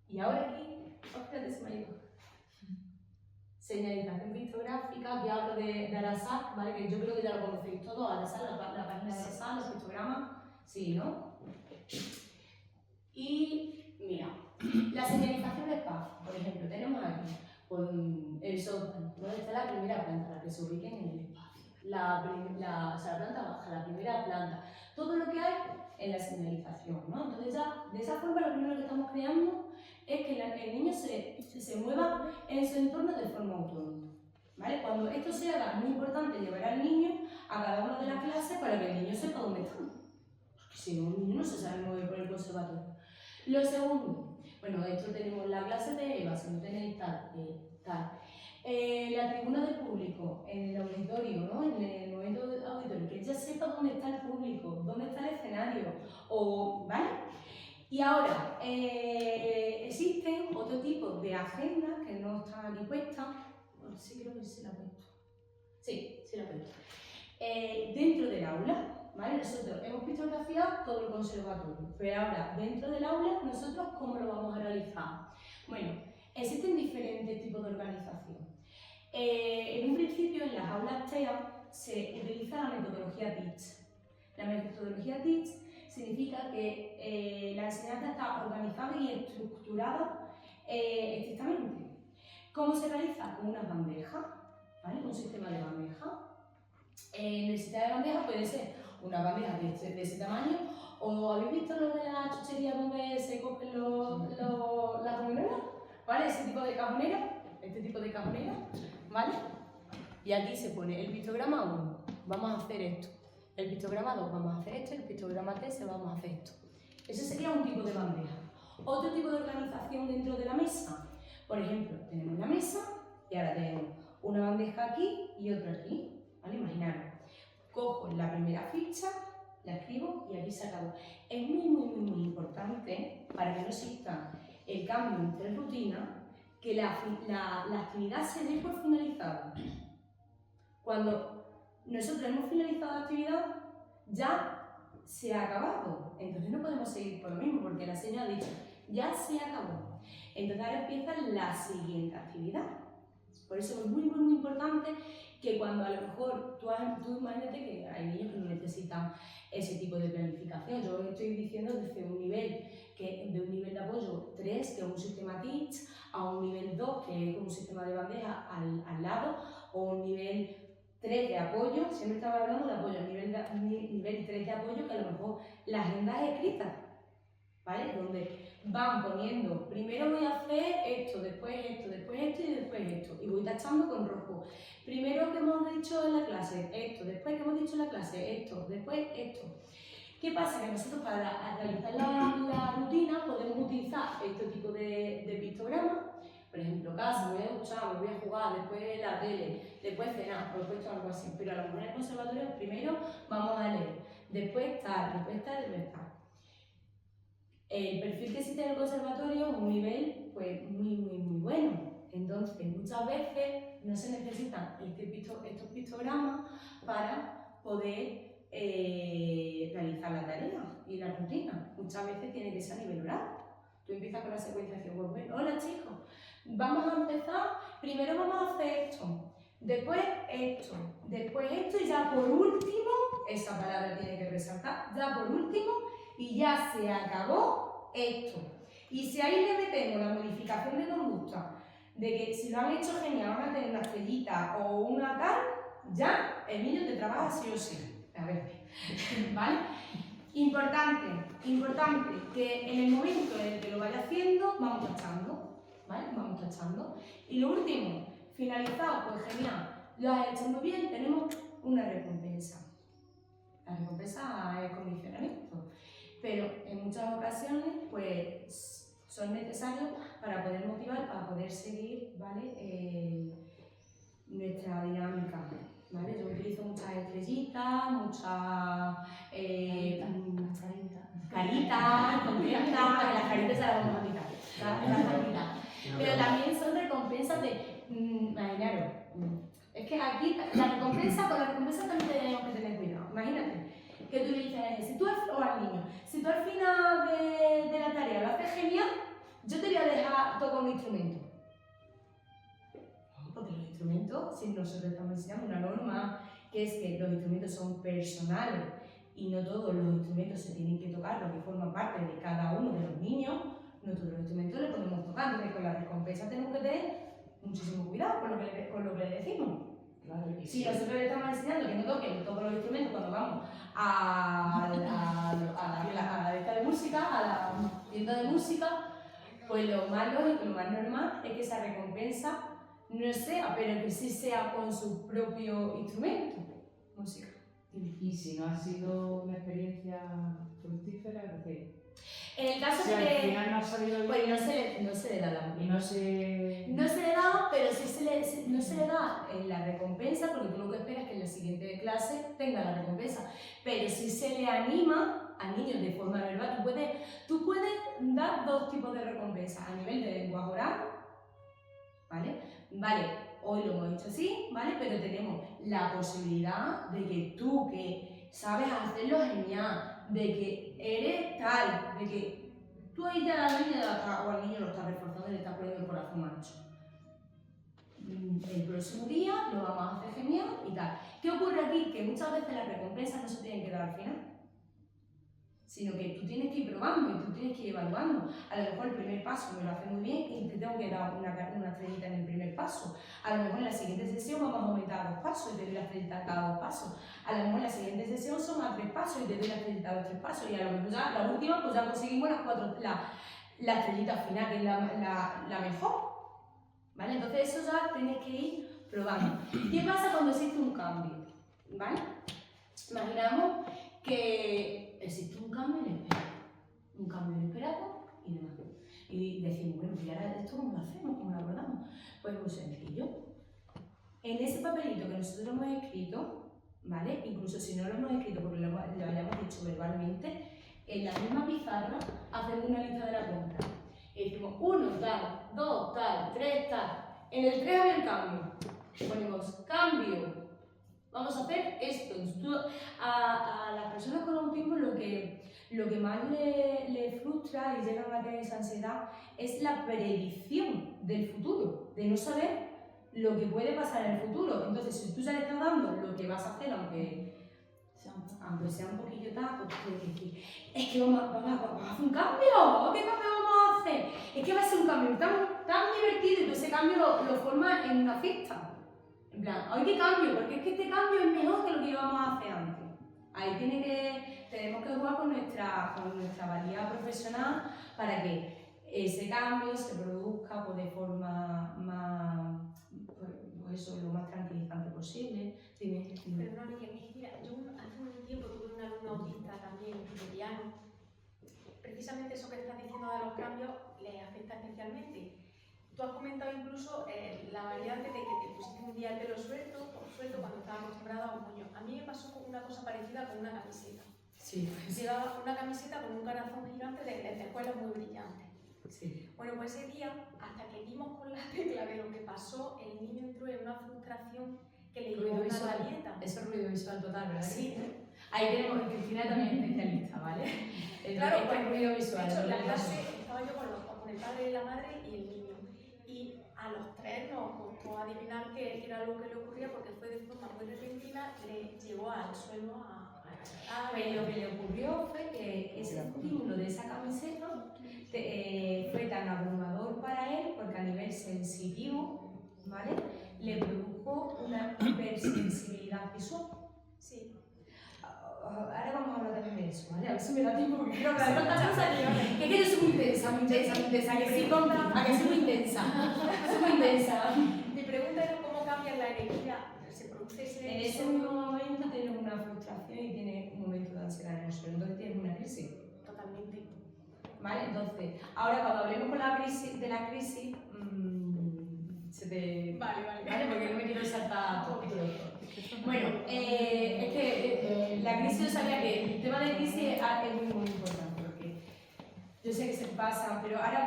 Y ahora aquí, espérate, se me ha ido. Señalización pictográfica, que hablo de Al-Azhar, ¿vale? Que yo creo que ya lo conocéis todos, Al-Azhar, la página de Al-Azhar, los pictogramas, sí, ¿no? Y mira, la señalización de espacio, por ejemplo, tenemos aquí el sótano, donde está la primera planta, la que se ubique en el espacio, la planta baja, la primera planta, todo lo que hay en la señalización, ¿no? Entonces ya, de esa forma, lo primero que estamos creando es que el niño se mueva en su entorno de forma autónoma, ¿vale? Cuando esto se haga, es muy importante llevar al niño a cada una de las clases para que el niño sepa dónde está, porque si no, el niño no se sabe mover por el conservatorio. Lo segundo, bueno, esto tenemos la clase de Eva, si no tenéis tal. La tribuna del público, en el auditorio, ¿no? En el momento auditorio, que ella sepa dónde está el público, dónde está el escenario, ¿vale? Y ahora, existen otro tipo de agendas que no están aquí puestas, bueno, sí creo que sí la he puesto, sí la he puesto, dentro del aula. ¿Vale? Nosotros hemos pictografiado todo el conservatorio, pero ahora dentro del aula, nosotros ¿cómo lo vamos a realizar? Bueno, existen diferentes tipos de organización. En un principio, en las aulas TEA se utiliza la metodología TEACH. La metodología TEACH significa que la enseñanza está organizada y estructurada estrictamente. ¿Cómo se realiza? Con unas bandejas, ¿vale? Un sistema de bandejas. El sistema de bandejas puede ser una bandeja de ese tamaño ¿O habéis visto lo de las chucherías donde se cogen las cajoneras? ¿Vale? Ese tipo de cajonera, este tipo de cajonera, ¿vale? Y aquí se pone el pictograma 1, vamos a hacer esto. El pictograma 2, vamos a hacer esto. El pictograma 3, vamos a hacer esto. Ese sería un tipo de bandeja. Otro tipo de organización dentro de la mesa. Por ejemplo, tenemos la mesa y ahora tenemos una bandeja aquí y otra aquí. ¿Vale? Imaginaros. Cojo la primera ficha, la escribo y aquí se acabó. Es muy importante, para que no exista el cambio entre rutinas, que la actividad se dé por finalizada. Cuando nosotros hemos finalizado la actividad, ya se ha acabado. Entonces no podemos seguir por lo mismo, porque la señora ha dicho, ya se acabó. Entonces ahora empieza la siguiente actividad. Por eso es muy importante que cuando a lo mejor tú imagínate que hay niños que no necesitan ese tipo de planificación. Yo estoy diciendo desde un nivel de apoyo 3, que es un sistema Teach, a un nivel 2, que es un sistema de bandeja al lado, o un nivel 3 de apoyo. Siempre estaba hablando de apoyo, nivel 3 de apoyo, que a lo mejor la agenda es escrita, ¿vale? Donde van poniendo, primero voy a hacer esto, después esto, después esto y después esto. Y voy tachando con rojo. Primero que hemos dicho en la clase, esto, después que hemos dicho en la clase, esto, después esto. ¿Qué pasa? Que nosotros para realizar la rutina podemos utilizar este tipo de pictogramas. Por ejemplo, casa, me voy a duchar, me voy a jugar, después la tele, después cenar, por supuesto algo así. Pero a lo mejor en el conservatorio primero vamos a leer, después tal, después tal, después tal. El perfil que existe en el conservatorio es un nivel pues, muy bueno. Entonces, muchas veces no se necesitan estos pictogramas para poder realizar la tarea y la rutina. Muchas veces tiene que ser a nivel oral. Tú empiezas con la secuenciación. Bueno, hola chicos, vamos a empezar, primero vamos a hacer esto, después esto y ya por último, esa palabra tiene que resaltar, ya por último, y ya se acabó esto. Y si ahí le metemos la modificación de conducta, de que si lo han hecho genial van a tener una estrellita o una tal, ya el niño te trabaja sí o sí. A ver, ¿vale? Importante que en el momento en el que lo vaya haciendo, vamos tachando, ¿vale? Vamos tachando. Y lo último, finalizado, pues genial, lo has hecho muy bien, tenemos una recompensa. La recompensa es condicionamiento, pero en muchas ocasiones, pues son necesarios para poder motivar, para poder seguir, ¿vale? Nuestra dinámica. ¿Vale? Yo utilizo muchas estrellitas, muchas caritas, contentas, las caritas se las vamos a quitar, pero también son recompensas de, imaginaros, es que aquí con la recompensa también tenemos que tener cuidado. Imagínate que tú le dices, si tú al niño, si tú al final de la tarea lo haces genial, yo te voy a dejar tocar un instrumento. Porque los instrumentos, si nosotros estamos enseñando una norma, que es que los instrumentos son personales y no todos los instrumentos se tienen que tocar porque forman parte de cada uno de los niños, no todos los instrumentos le podemos tocar. Entonces, con la recompensa tenemos que tener muchísimo cuidado con lo que le decimos. Claro, si nosotros le estamos enseñando que no toquen todos los instrumentos cuando vamos a la letra de música, a la tienda de música, pues lo más lógico, lo más normal es que esa recompensa no sea, pero que sí sea con su propio instrumento, música. Y si no ha sido una experiencia fructífera, ¿qué? En el caso Si de al que final no ha salido bien, pues no se le da la y no se... No se le da, pero sí no se le da la recompensa, porque tú lo que esperas es que en la siguiente clase tenga la recompensa. Pero sí se le anima a niños de forma verbal. Tú puedes dar dos tipos de recompensa a nivel de lenguaje oral, ¿vale? Vale, hoy lo hemos hecho así, ¿vale? Pero tenemos la posibilidad de que tú, que sabes hacerlo genial, de que eres tal, de que tú ahí ya a la niña o al niño lo estás reforzando y le estás poniendo el corazón ancho. El próximo día lo vamos a hacer genial y tal. ¿Qué ocurre aquí? Que muchas veces las recompensas no se tienen que dar al final, sino que tú tienes que ir probando y tú tienes que ir evaluando. A lo mejor el primer paso me lo hace muy bien y te tengo tengo que dar una estrellita en el primer paso. A lo mejor en la siguiente sesión vamos a aumentar 2 pasos y te doy la estrellita a cada 2 pasos. A lo mejor en la siguiente sesión son a 3 pasos y te doy la estrellita a los 3 pasos. Y a lo mejor ya la última, pues ya conseguimos la estrellita final, que es la mejor. ¿Vale? Entonces eso ya tienes que ir probando. ¿Qué pasa cuando existe un cambio? ¿Vale? Imaginamos que existe un cambio inesperado y demás. Y decimos, bueno, pues ahora esto cómo lo hacemos, cómo lo abordamos. Pues muy sencillo. En ese papelito que nosotros hemos escrito, ¿vale? Incluso si no lo hemos escrito porque lo hayamos dicho verbalmente, en la misma pizarra hacemos una lista de la compra. Y decimos 1 tal, 2 tal, 3 tal. En el 3 había el cambio. Ponemos cambio. Vamos a hacer esto. A las personas con autismo lo que más le frustra y llegan a tener esa ansiedad es la predicción del futuro, de no saber lo que puede pasar en el futuro. Entonces, si tú ya le estás dando lo que vas a hacer, aunque sea un poquillo tal, pues tú puedes decir, es que vamos a hacer un cambio. ¿Qué cambio vamos a hacer? Es que va a ser un cambio tan divertido y tú ese cambio lo formas en una fiesta. En plan, ¡ay, qué cambio! Porque es que este cambio es mejor que lo que íbamos a hacer antes. Ahí tenemos que jugar con nuestra valía profesional para que ese cambio se produzca pues, de forma más, pues eso, lo más tranquilizante posible. Perdona, mira, yo hace un tiempo tuve un alumno autista también, tiberiano. Precisamente eso que estás diciendo de los cambios le afecta especialmente. Tú has comentado incluso la variante de que te pusiste un día el pelo suelto cuando estaba acostumbrado a un moño. A mí me pasó una cosa parecida con una camiseta. Sí. Llevaba una camiseta con un corazón gigante de lentejuelas muy brillantes. Sí. Bueno, pues ese día, hasta que dimos con la tecla de lo que pasó, el niño entró en una frustración que le llevó a una rabieta. Eso es ruido visual total, ¿verdad? Sí. Ahí tenemos, Cristina también es especialista, ¿vale? Claro, esto es ruido visual. De hecho, la clase estaba yo con el padre, la madre y el niño. Y a los tres nos costó adivinar qué era lo que le ocurría porque fue de forma muy repentina, le llevó al suelo Pues lo que le ocurrió fue que ese estímulo de esa camiseta fue tan abrumador para él porque a nivel sensitivo, ¿vale? Le produjo una hipersensibilidad visual. Sí. Ahora vamos a hablar también de eso, ¿vale? A ver si me da tiempo porque quiero hablar de tantas cosas que es que yo soy muy intensa, que sí contra, a que soy muy intensa. Soy muy intensa. Mi pregunta era cómo cambia la energía, se produce En ese mismo momento tienes una frustración y tienes un momento de ansiedad en el suelo, entonces tienes una crisis. Totalmente. ¿Vale? Entonces, ahora cuando hablemos de la crisis, se te... Vale, porque no me quiero saltar todo esto. Bueno, es que la crisis, yo sabía que el tema de crisis es muy, muy importante, porque yo sé que se pasa, pero ahora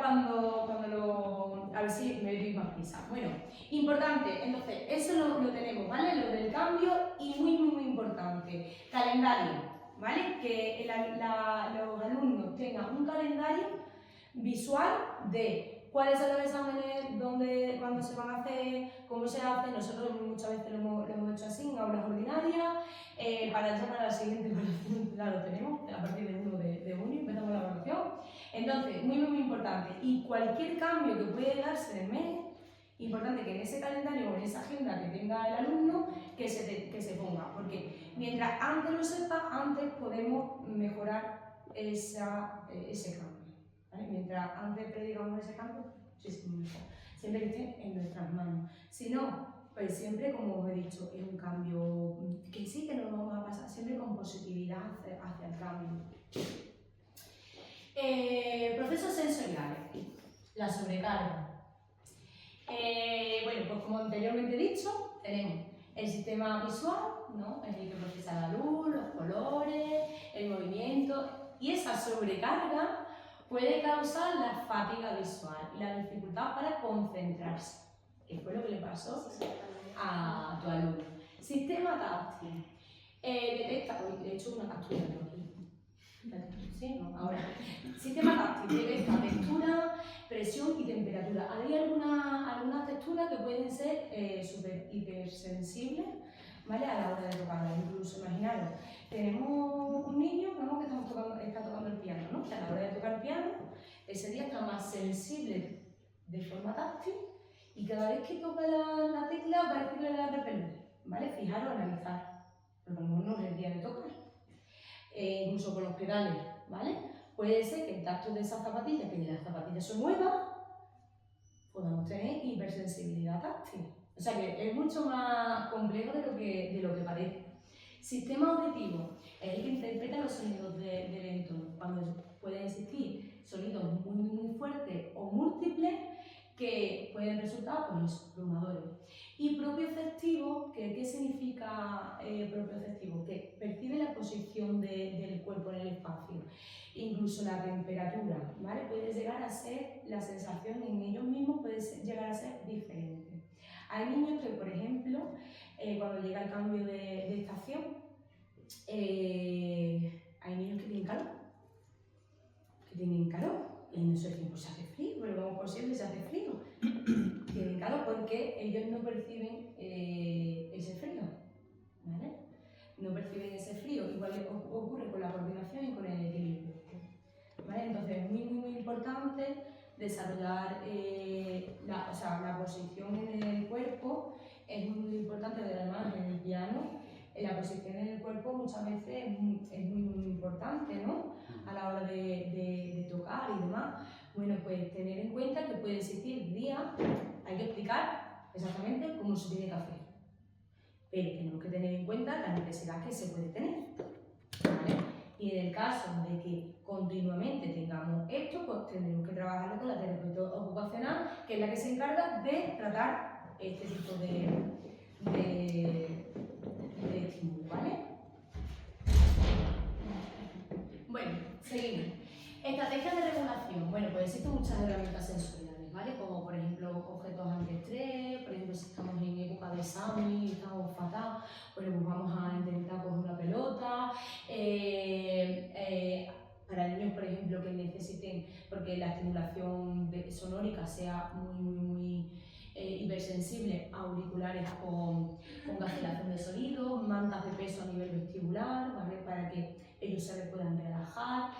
a ver si me doy más prisa. Bueno, importante, entonces, eso lo tenemos, ¿vale? Lo del cambio y muy, muy, muy importante, calendario, ¿vale? Que los alumnos tengan un calendario visual de cuáles son los exámenes, cuándo se van a hacer, cómo se hacen. Nosotros muchas veces lo hemos hecho así, en aulas ordinarias, para ya para la siguiente evaluación ya lo tenemos, a partir del 1 de junio empezamos la evaluación. Entonces, muy, muy, muy importante. Y cualquier cambio que puede darse en el mes, importante que en ese calendario o en esa agenda que tenga el alumno, que se ponga, porque mientras antes lo sepa, antes podemos mejorar ese cambio. ¿Vale? Mientras antes predigamos ese cambio, muchísimo mejor. Siempre que esté en nuestras manos. Si no, pues siempre, como os he dicho, es un cambio que sí que nos vamos a pasar, siempre con positividad hacia el cambio. Procesos sensoriales. La sobrecarga. Bueno, pues como anteriormente he dicho, tenemos el sistema visual, ¿no? El que procesa la luz, los colores, el movimiento, y esa sobrecarga puede causar la fatiga visual y la dificultad para concentrarse, que fue lo que le pasó a tu alumno. Sistema táctil. Detecta, de hecho una captura de aquí. ¿Sí? No, ahora. Sistema táctil detecta textura, presión y temperatura. Hay algunas texturas que pueden ser súper hipersensibles, ¿vale? A la hora de tocarla. Incluso, imaginaros, tenemos un niño, ¿no? Que está tocando el piano, ¿no? Que a la hora de tocar el piano, ese día está más sensible de forma sistema táctil y cada vez que toca la tecla parece que le da a repeler, ¿vale? Fijaros, analizar, porque a lo mejor no es el día de tocar. Incluso con los pedales, ¿vale? Puede ser que el tacto de esa zapatilla, que la zapatilla se mueva, podamos tener hipersensibilidad táctil. O sea que es mucho más complejo de lo que parece. Sistema auditivo es el que interpreta los sonidos del entorno. Cuando pueden existir sonidos muy fuertes o múltiples que pueden resultar pues, abrumadores. Y propioceptivo, ¿qué significa propioceptivo? Que percibe la posición del cuerpo en el espacio, incluso la temperatura, ¿vale? Puede llegar a ser, la sensación en ellos mismos puede llegar a ser diferente. Hay niños que, por ejemplo, cuando llega el cambio de estación, hay niños que tienen calor, y en ese tiempo se hace frío, pero como por siempre se hace frío. Tienen calor porque ellos no perciben ese frío, ¿vale? No perciben ese frío, igual ocurre con la coordinación y con el equilibrio, ¿vale? Entonces es muy importante desarrollar la posición en el cuerpo, es muy importante, además en el piano, la posición en el cuerpo muchas veces es muy importante, ¿no? A la hora de tocar y demás. Bueno, pues tener en cuenta que puede existir días, hay que explicar exactamente cómo se tiene que hacer, pero tenemos que tener en cuenta la necesidad que se puede tener, ¿vale? Y en el caso de que continuamente tengamos esto, pues tendremos que trabajarlo con la terapeuta ocupacional, que es la que se encarga de tratar este tipo de estímulo, ¿vale? Bueno, seguimos. Estrategias de regulación. Bueno, pues existen muchas herramientas sensoriales, ¿vale? Como por ejemplo objetos antiestrés, por ejemplo si estamos en época de examen y estamos fatal, bueno, pues vamos a intentar coger una pelota. Para niños, por ejemplo, que necesiten, porque la estimulación sonórica sea muy hipersensible, auriculares con cancelación de sonido, mantas de peso a nivel vestibular, ¿vale? Para que ellos se puedan relajar.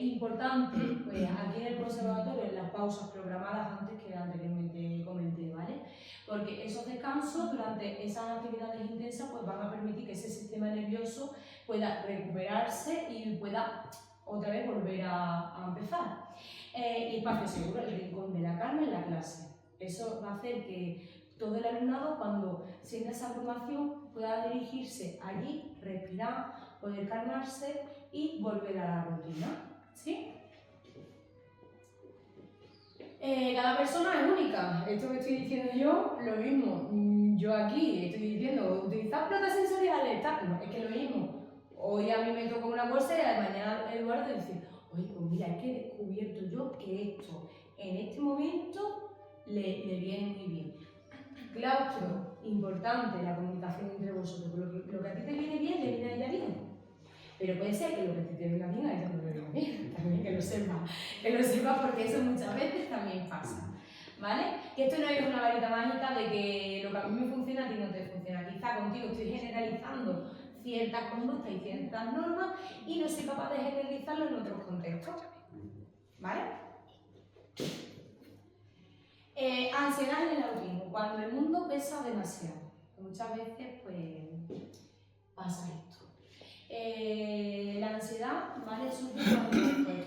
Importante, pues aquí en el conservatorio, las pausas programadas antes que anteriormente comenté, ¿vale? Porque esos descansos durante esas actividades intensas pues van a permitir que ese sistema nervioso pueda recuperarse y pueda otra vez volver a empezar. Y espacio seguro, el rincón de la calma en la clase. Eso va a hacer que todo el alumnado, cuando sienta esa abrumación, pueda dirigirse allí, respirar, poder calmarse y volver a la rutina, ¿sí? Cada persona es única. Esto que estoy diciendo yo, lo mismo. Yo aquí estoy diciendo, utilizar plantas sensoriales, no, es que lo mismo. Hoy a mí me toca una cosa y mañana Eduardo dice, oye, pues mira, es que he descubierto yo que esto en este momento le viene muy bien. Claustro, importante la comunicación entre vosotros, lo que a ti te viene bien, le viene a ella bien. Pero puede ser que lo que te venga bien a ella no le venga bien, también que lo sepa porque eso muchas veces también pasa, ¿vale? Que esto no es una varita mágica de que lo que a mí me funciona a ti no te funciona. Quizá contigo estoy generalizando ciertas conductas y ciertas normas y no soy capaz de generalizarlo en otros contextos, ¿vale? Ansiedad en el autismo, cuando el mundo pesa demasiado. Muchas veces pues pasa esto. La ansiedad, ¿vale? Surge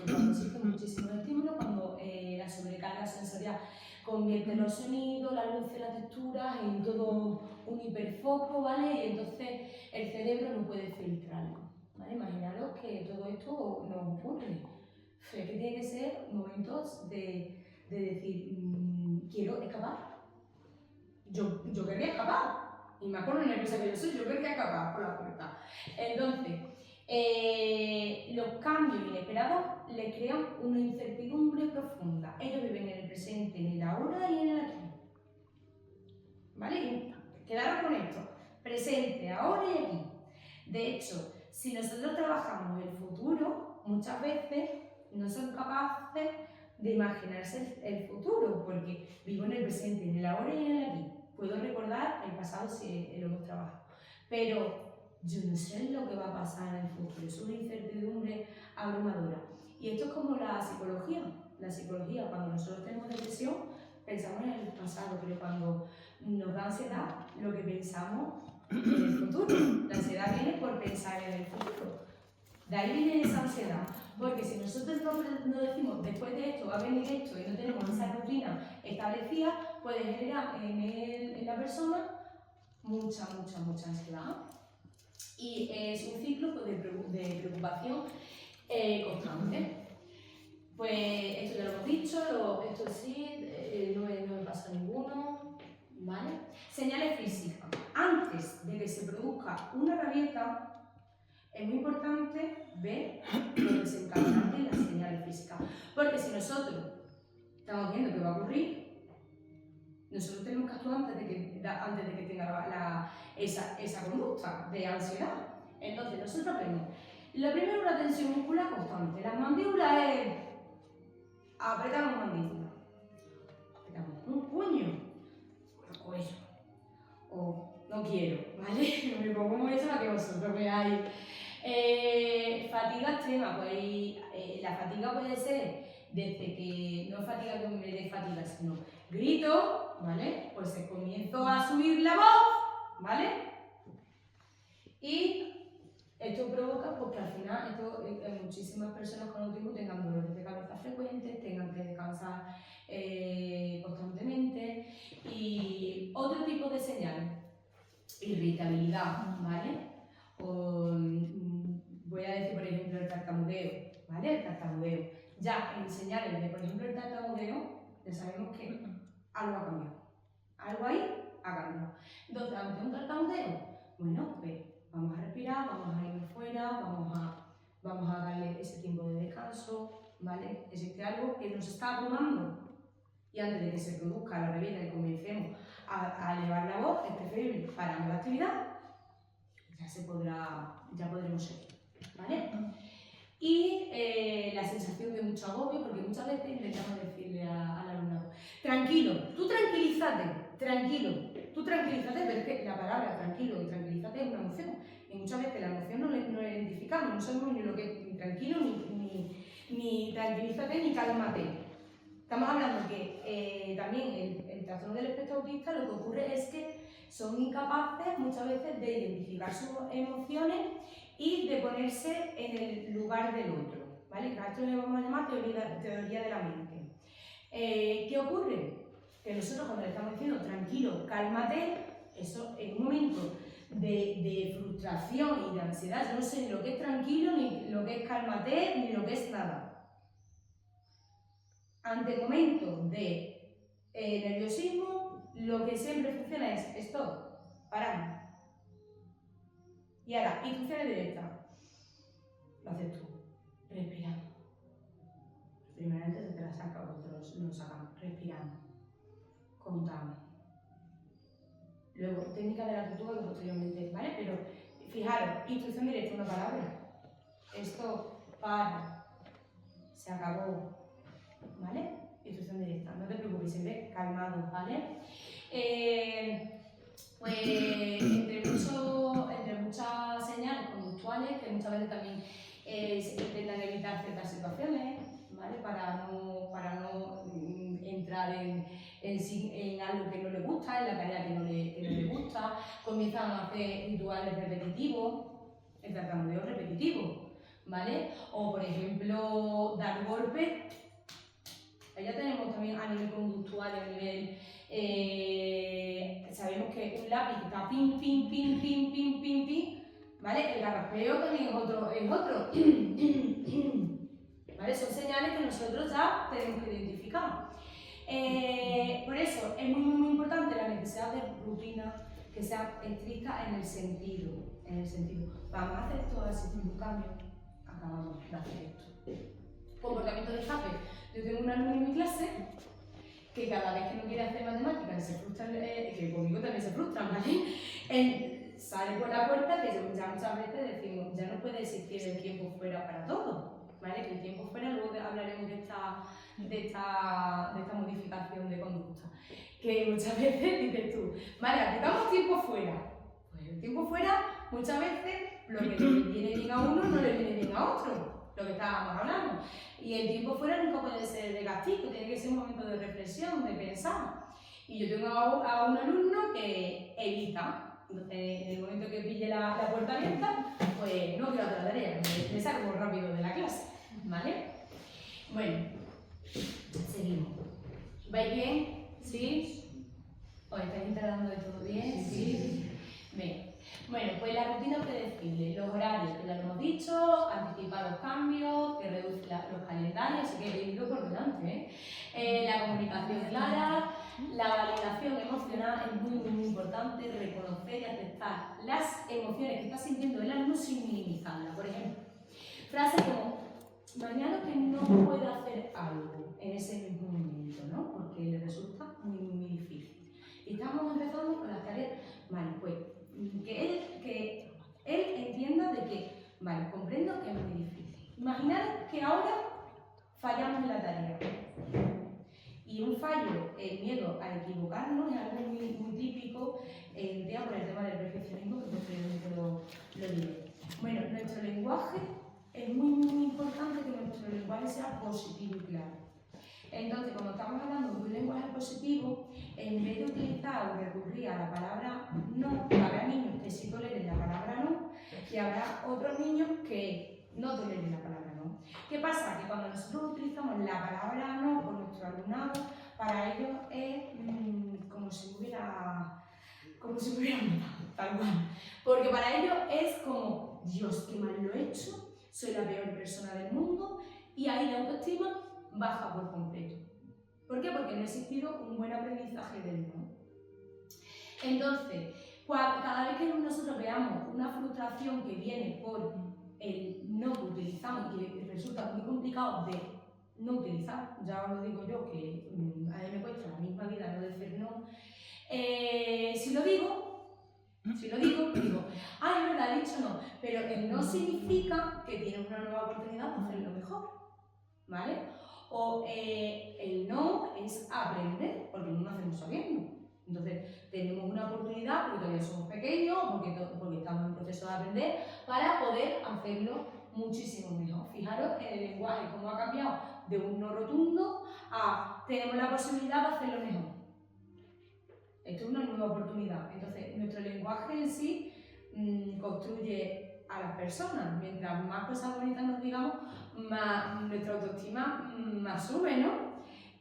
cuando existe muchísimo estímulo, cuando la sobrecarga sensorial convierte los sonidos, la luz y las texturas en todo un hiperfoco, ¿vale? Y entonces el cerebro no puede filtrarlo, ¿vale? Imaginaros que todo esto nos ocurre. Es que tiene que ser momentos de decir, quiero escapar. Yo querría escapar. Y me acuerdo nerviosa que yo soy, yo quería escapar por la puerta. Entonces, los cambios inesperados les crean una incertidumbre profunda. Ellos viven en el presente, en el ahora y en el aquí. ¿Vale? Y quedaros con esto. Presente, ahora y aquí. De hecho, si nosotros trabajamos el futuro, muchas veces no son capaces de imaginarse el futuro, porque vivo en el presente, en el ahora y en el aquí. Puedo recordar el pasado si lo hemos trabajado, pero yo no sé lo que va a pasar en el futuro, es una incertidumbre abrumadora. Y esto es como la psicología. La psicología, cuando nosotros tenemos depresión, pensamos en el pasado, pero cuando nos da ansiedad, lo que pensamos es en el futuro. La ansiedad viene por pensar en el futuro. De ahí viene esa ansiedad, porque si nosotros no decimos después de esto va a venir esto y no tenemos esa rutina establecida, puede generar en la persona mucha ansiedad. Y es un ciclo de preocupación constante. Pues esto ya lo hemos dicho, esto sí, no me pasa ninguno, ¿vale? Señales físicas. Antes de que se produzca una rabieta, es muy importante ver los desencadenantes y las señales físicas. Porque si nosotros estamos viendo que va a ocurrir, nosotros tenemos que actuar antes de que tenga esa conducta de ansiedad. Entonces nosotros vemos, lo primero, una tensión muscular constante. Las mandíbulas es apretamos mandíbulas, apretamos un puño, el cuello, o no quiero, ¿vale? Me pongo eso para que vosotros veáis. Fatiga extrema, pues la fatiga puede ser desde que no es fatiga que me dé fatiga, sino grito, ¿vale? Pues comienzo a subir la voz, ¿vale? Y esto provoca porque al final muchísimas personas con autismo tengan dolores de cabeza frecuentes, tengan que descansar constantemente. Y otro tipo de señales, irritabilidad, ¿vale? Voy a decir, por ejemplo, el tartamudeo, ¿vale? El tartamudeo. Ya en señales de, por ejemplo, el tartamudeo, ya sabemos que algo ha cambiado. Algo ahí ha cambiado. Entonces, ante un tartamudeo, bueno, pues vamos a respirar, vamos a irnos fuera, vamos a darle ese tiempo de descanso, ¿vale? Existe algo que nos está abrumando. Y antes de que se produzca la rabieta y comencemos a elevar la voz, es preferible parar la actividad, ya podremos seguir, ¿vale? Y la sensación de mucho agobio, porque muchas veces intentamos decirle al alumnado, tranquilo, tú tranquilízate, pero es que la palabra tranquilo y tranquilízate es una emoción. Y muchas veces la emoción no la identificamos, no sabemos ni lo que es ni tranquilo, ni tranquilízate, ni cálmate. Estamos hablando que también el trastorno del espectro autista lo que ocurre es que son incapaces muchas veces de identificar sus emociones y de ponerse en el lugar del otro, ¿vale? A esto le vamos a llamar teoría de la mente. ¿Qué ocurre? Que nosotros cuando le estamos diciendo tranquilo, cálmate, eso en un momento de frustración y de ansiedad, yo no sé ni lo que es tranquilo, ni lo que es cálmate, ni lo que es nada. Ante momentos de nerviosismo, lo que siempre funciona es stop, paramos. Y ahora, instrucciones directas. Lo haces tú, respirando. Primeramente se te la saca, otros lo sacamos, respirando, contamos. Luego, técnica de la tortuga que posteriormente, ¿vale? Pero fijaros, instrucción directa, una palabra. Esto, para, se acabó, ¿vale? Instrucción directa, no te preocupes, siempre calmado, ¿vale? Pues entre muchas señales conductuales, que muchas veces también se intentan evitar ciertas situaciones, ¿vale? Para no entrar en algo que no le gusta, en la tarea que no le gusta, comienzan a hacer rituales repetitivos, el tartamudeo repetitivo, ¿vale? O por ejemplo, dar golpes. Ya tenemos también a nivel conductual, a nivel sabemos que un lápiz que está pim, pim, pim, pim, pim, pim, pim, ¿vale? El garrapeo también es otro. ¿Vale? Son señales que nosotros ya tenemos que identificar. Por eso es muy importante la necesidad de rutina que sea estricta en el sentido. Vamos a hacer todo ese tipo de cambios, acabamos de hacer esto. Comportamiento de escape. Yo tengo un alumno en mi clase que cada vez que no quiere hacer matemáticas se frustra, que conmigo también se frustra, ¿vale? Sale por la puerta, que ya muchas veces decimos, ya no puede existir el tiempo fuera para todo, ¿vale? Que el tiempo fuera, luego hablaremos de esta modificación de conducta. Que muchas veces dices tú, vale, aplicamos tiempo fuera. Pues el tiempo fuera, muchas veces, lo que le viene bien a uno no le viene bien a otro. lo que estábamos hablando. Y el tiempo fuera nunca puede ser de castigo, tiene que ser un momento de reflexión, de pensar. Y yo tengo a un alumno que evita, entonces en el momento que pille la puerta abierta, pues no quiero hacer la tarea, me saco rápido de la clase, ¿vale? Bueno, seguimos. ¿Vais bien? ¿Sí? ¿Os estáis enterando de todo bien? ¿Sí? Bien. Bueno, pues la rutina predecible, los horarios, que ya lo hemos dicho, anticipar los cambios, que reduce los calendarios, así que he ido por delante, la comunicación clara, la validación emocional es muy importante, reconocer y aceptar las emociones que está sintiendo el alumno sin minimizarlas. Por ejemplo, frases como, mañana que no pueda hacer algo en ese mismo momento, ¿no? Porque le resulta muy difícil. Y estamos empezando con las tareas, vale, pues, que él entienda de que, vale, comprendo que es muy difícil. Imaginar que ahora fallamos en la tarea. Y un fallo, el miedo a equivocarnos, es algo muy típico por el tema del perfeccionismo, que posteriormente lo diré. Bueno, nuestro lenguaje es muy importante, que nuestro lenguaje sea positivo y claro. Entonces, como estamos hablando de un lenguaje positivo, en vez de utilizar o recurrir a la palabra no, habrá niños que sí toleren la palabra no, y habrá otros niños que no toleren la palabra no. ¿Qué pasa? Que cuando nosotros utilizamos la palabra no por nuestro alumnado, para ellos es como si hubiera matado, tal cual. Porque para ellos es como, Dios, qué mal lo he hecho, soy la peor persona del mundo, y ahí la autoestima baja por completo. ¿Por qué? Porque no ha existido un buen aprendizaje del no. Entonces, cada vez que nosotros veamos una frustración que viene por el no que utilizamos y que resulta muy complicado de no utilizar, ya os lo digo yo, que a mí me cuesta la misma vida no decir no, si lo digo, digo, es verdad, he dicho no, pero el no significa que tienes una nueva oportunidad de hacerlo mejor, ¿vale? O el no es aprender, porque no nacemos sabiendo. Entonces, tenemos una oportunidad, porque todavía somos pequeños, porque estamos en proceso de aprender, para poder hacerlo muchísimo mejor. Fijaros en el lenguaje, cómo ha cambiado de un no rotundo a tenemos la posibilidad de hacerlo mejor. Esto es una nueva oportunidad. Entonces, nuestro lenguaje en sí construye a las personas. Mientras más cosas bonitas nos digamos, más nuestra autoestima más sube, ¿no?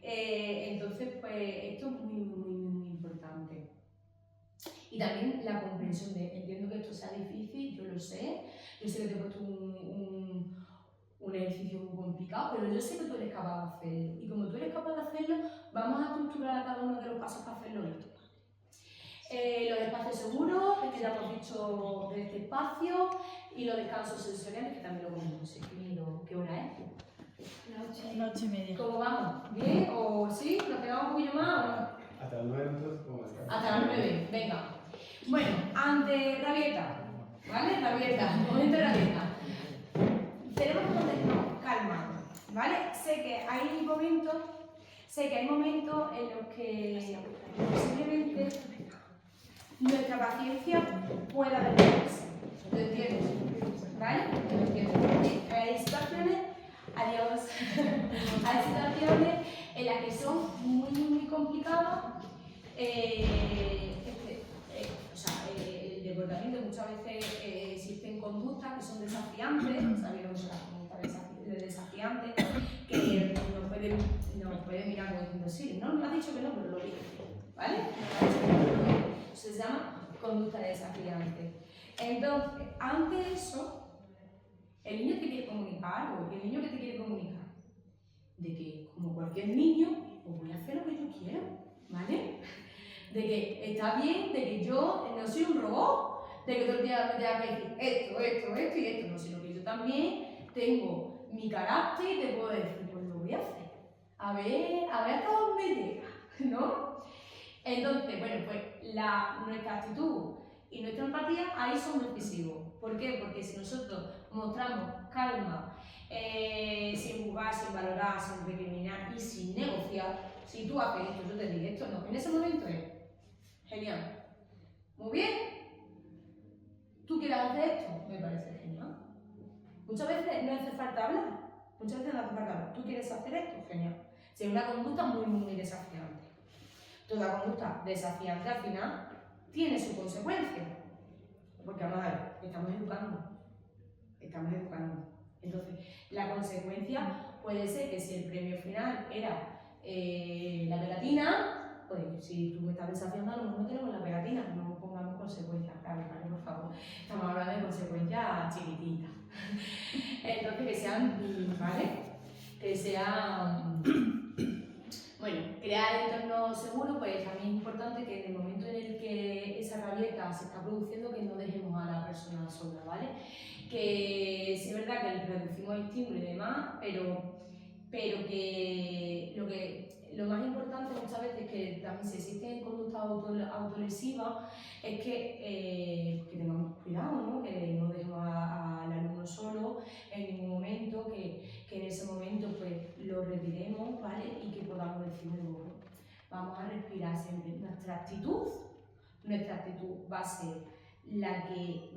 Entonces, pues esto es muy importante. Y también la comprensión entiendo que esto sea difícil, yo sé que te he puesto un ejercicio muy complicado, pero yo sé que tú eres capaz de hacerlo. Y como tú eres capaz de hacerlo, vamos a estructurar a cada uno de los pasos para hacerlo esto. Los espacios seguros, que ya hemos dicho de este espacio, y los descansos sensoriales, que también lo podemos seguir. ¿Qué hora es? Noche y media. ¿Cómo vamos? ¿Bien? ¿O sí? ¿Nos quedamos un poquillo más o no? Hasta las 9 nosotros, ¿cómo está? Hasta las 9, venga. Bueno, ante rabieta, ¿vale? Rabieta, momento de rabieta. Tenemos que mantenernos calmados, ¿vale? Sé que hay momentos en los que posiblemente nuestra paciencia pueda detenerse. ¿Lo entiendes? ¿Vale? ¿Lo entiendes? Hay situaciones, adiós, hay situaciones en las que son muy complicadas. El comportamiento muchas veces existen conductas que son desafiantes, sabiendo que son las conductas desafiantes, que nos pueden mirar como diciendo, sí, no me has dicho que no, pero lo digo, ¿vale? Eso se llama conducta desafiante. Entonces, ante eso, el niño te quiere comunicar algo, el niño que te quiere comunicar, de que como cualquier niño, pues voy a hacer lo que yo quiero, ¿vale? De que está bien, de que yo no soy un robot, de que todo el día me tenga que decir esto y esto, no, sino que yo también tengo mi carácter y te puedo decir, pues lo voy a hacer, a ver hasta dónde llega, ¿no? Entonces, bueno, pues nuestra actitud y nuestra empatía ahí son decisivos. ¿Por qué? Porque si nosotros mostramos calma, sin juzgar, sin valorar, sin recriminar y sin negociar, si tú haces esto, yo te digo esto, no, en ese momento es genial. Muy bien. ¿Tú quieres hacer esto? Me parece genial. Muchas veces no hace falta hablar, muchas veces no hace falta hablar. ¿Tú quieres hacer esto? Genial. Si es una conducta muy desafiante. Toda conducta desafiante al final tiene su consecuencia. Porque vamos a ver, estamos educando. Entonces, la consecuencia puede ser que si el premio final era la pegatina, pues si tú me estás desafiando, a lo mejor no tenemos la pegatina, no pongamos consecuencias graves, ¿vale? Por favor. Estamos hablando de consecuencias chiquititas. Entonces, que sean, ¿vale? Que sean... Bueno, crear entornos seguros, pues también es importante que en el momento en el que esa rabieta se está produciendo, que no dejemos a la persona sola, ¿vale? Que sí es verdad que reducimos el estímulo y demás, pero que lo más importante muchas veces es que también si existen conductas autolesivas es que tengamos cuidado, ¿no? Que no dejemos al alumno solo en ningún momento, que en ese momento pues lo retiremos, ¿vale? Y que podamos decir, bueno, vamos a respirar siempre. Nuestra actitud va a ser la que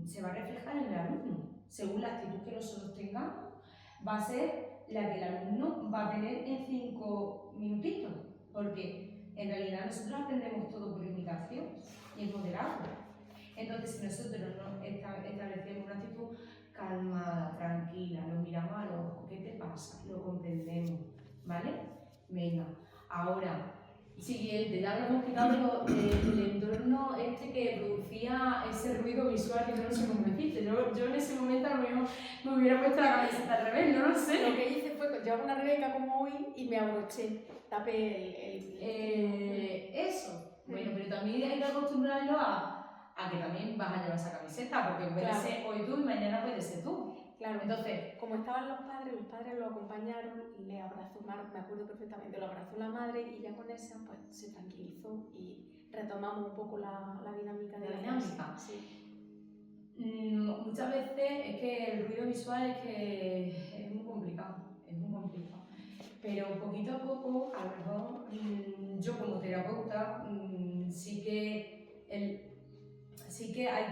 se va a reflejar en el alumno. Según la actitud que nosotros tengamos, va a ser la que el alumno va a tener en 5 minutitos, porque en realidad nosotros aprendemos todo por imitación y es moderado. Entonces, si nosotros no establecemos una actitud calmada, tranquila, nos miramos a los ojos, ¿qué te pasa? Lo comprendemos, ¿vale? Venga, ahora, siguiente, ya hablamos quitado del entorno que producía ese ruido visual que yo no sé cómo hiciste. Yo en ese momento a lo mejor me hubiera puesto la camiseta al revés, no lo sé. Lo que hice fue, yo hago una Rebeca como hoy y me abroché, tapé eso. Bueno, pero también hay que acostumbrarlo a que también vas a llevar esa camiseta, porque puede ser hoy tú y mañana puede ser tú. Claro, Entonces, como estaban los padres lo acompañaron, le abrazó, me acuerdo perfectamente, lo abrazó la madre y ya con esa pues se tranquilizó y retomamos un poco la dinámica de la dinámica. Sí. Muchas veces es que el ruido visual es muy complicado, pero poquito a poco, a lo mejor yo como terapeuta sí que hay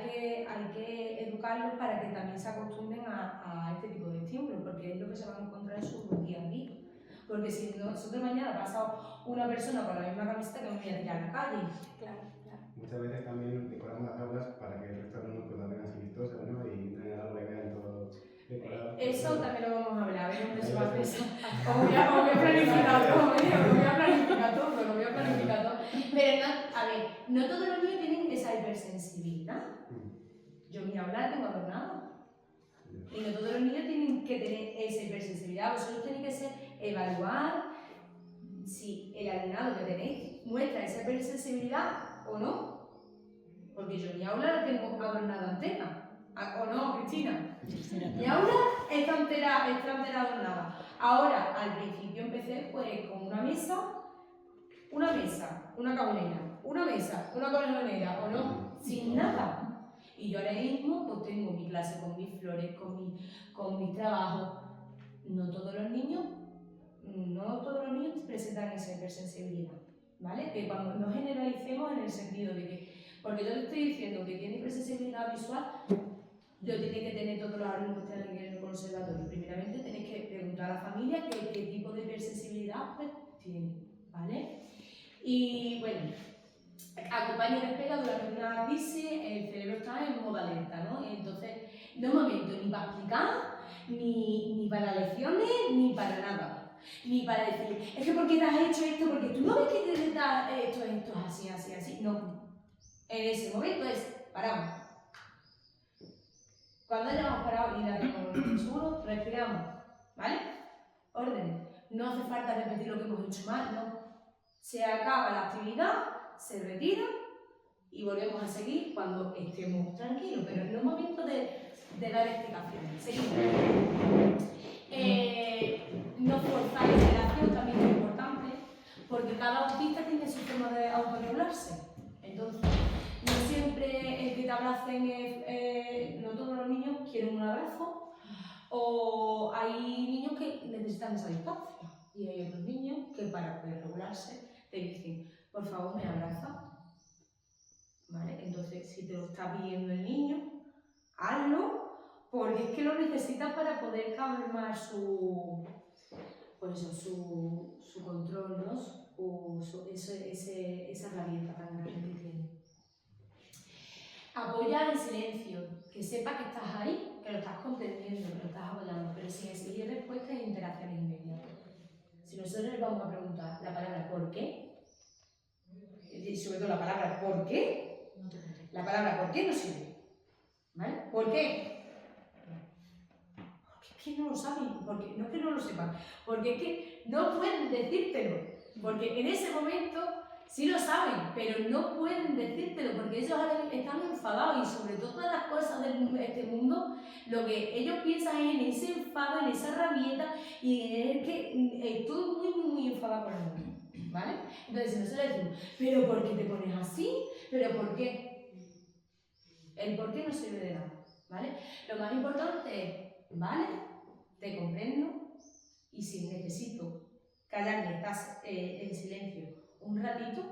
que educarlos para que también se acostumbren a este tipo de estímulos, porque es lo que se van a encontrar en su día a día. Porque si nosotros mañana ha pasado una persona con la misma camiseta que me voy a tirar a la calle. Claro. Muchas veces también decoramos las aulas para que el resto de alumnos pues, la vean así vistosa, ¿no? Y entren en el aula y vean todo decorado. Eso también lo vamos a hablar, a ver dónde se va a hacer eso. Os voy a planificar todo, lo voy a planificar todo. Pero a ver, no todos los niños tienen esa hipersensibilidad. Yo en mi aula tengo adornado. Y no todos los niños tienen que tener esa hipersensibilidad. Vosotros tenéis que evaluar si el alumnado que tenéis muestra esa hipersensibilidad o no. Porque yo en mi aula la tengo adornada entera. ¿O no, Cristina? Mi aula está entera adornada. Ahora, al principio empecé pues con una mesa, una cabonera, una cabonera, ¿o no? Sin nada. Y yo ahora mismo pues tengo mi clase con mis flores, con mis trabajos. No todos los niños presentan esa hipersensibilidad, ¿vale? Que cuando no generalicemos en el sentido de que, porque yo te estoy diciendo que tiene hipersensibilidad visual, lo tiene que tener todos los alumnos que están en el conservatorio. Primeramente tenéis que preguntar a la familia qué tipo de hipersensibilidad pues, tiene, ¿vale? Y bueno, acompaña y despega durante una crisis, el cerebro está en modo alerta, ¿no? Y entonces no es momento ni para explicar, ni para lecciones, ni para nada. Ni para decir, es que ¿por qué te has hecho esto? Porque tú no ves que te da esto, así. No. En ese momento paramos. Cuando hayamos parado y la tenemos seguro, respiramos, ¿vale? Orden. No hace falta repetir lo que hemos hecho mal, no. Se acaba la actividad, se retira y volvemos a seguir cuando estemos tranquilos, pero no es momento de dar explicaciones. Seguimos. No forzar la interacción también es importante, porque cada autista tiene su forma de autorregularse. Entonces, no siempre el que te abracen no todos los niños quieren un abrazo, o hay niños que necesitan esa distancia, y hay otros niños que para poder regularse te dicen, por favor me abraza. ¿Vale? Entonces, si te lo está pidiendo el niño, hazlo, porque es que lo necesita para poder calmar su control, ¿no? Esa rabieta tan grande que tiene. Apoya en silencio, que sepa que estás ahí, que lo estás comprendiendo, que lo estás apoyando, pero sin exigir respuestas e interacciones inmediatas. Si nosotros le vamos a preguntar la palabra ¿por qué? Y sobre todo la palabra ¿por qué? La palabra ¿por qué no sirve? ¿Vale? ¿Por qué? Porque es que no lo saben, porque no es que no lo sepan, porque es que no pueden decírtelo, porque en ese momento sí lo saben, pero no pueden decírtelo, porque ellos ahora están enfadados y sobre todo todas las cosas de este mundo, lo que ellos piensan es en ese enfado, en esa rabieta y en que estoy muy enfadado con el mundo, ¿vale? Entonces si nosotros decimos, ¿pero por qué te pones así? ¿Pero por qué? El por qué no sirve de nada, ¿vale? Lo más importante es, ¿vale? Te comprendo y si necesito callarme, estás en silencio un ratito,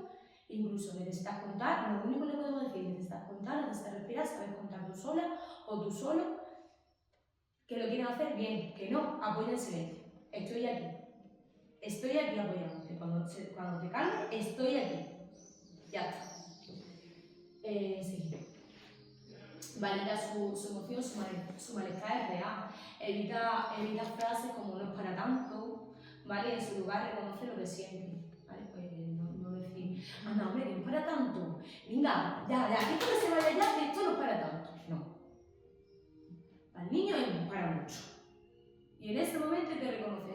incluso necesitas contar, lo único que le podemos decir, necesitas contar, necesitas respirar, sabes contar tú sola o tú solo, que lo quieres hacer bien, que no, apoya el silencio, estoy aquí apoyándote, cuando te calmes, estoy aquí, ya está. Sí. Valida su emoción, su malestar es real, evita frases como no es para tanto, ¿vale? En su lugar reconoce lo que siente, ¿vale? Pues no decir, anda hombre, que no es para tanto, venga, ya, que esto no se vaya ya, que esto no es para tanto, no. Al niño es para mucho. Y en ese momento hay que reconocer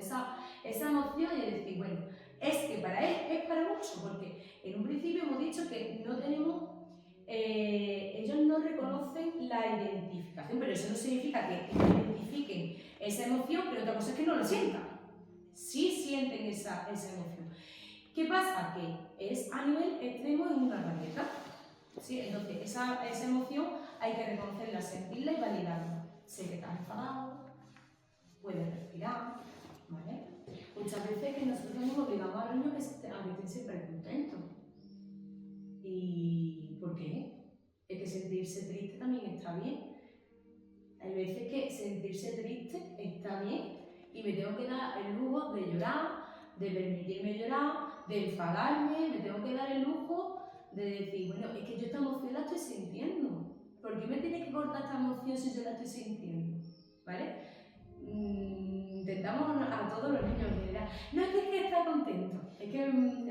esa emoción y decir, bueno, es que para él es para mucho, porque en un principio hemos dicho que no tenemos, ellos no reconocen la identificación, pero eso no significa que identifiquen esa emoción, pero otra cosa es que no lo sientan. Sí sienten esa emoción. ¿Qué pasa? Que es a nivel extremo en una rabieta. ¿Sí? Entonces, esa emoción hay que reconocerla, sentirla y validarla. Sé que estás enfadado, puedes respirar, ¿vale? Muchas veces que nosotros nos obligamos a los niños a que estén siempre contentos. ¿Y por qué? Es que sentirse triste también está bien. Hay veces que sentirse triste está bien y me tengo que dar el lujo de llorar, de permitirme llorar, de enfadarme, me tengo que dar el lujo de decir, bueno, es que yo esta emoción la estoy sintiendo. ¿Por qué me tiene que cortar esta emoción si yo la estoy sintiendo? ¿Vale? Intentamos a todos los niños en general, no es que está contento, es que a mí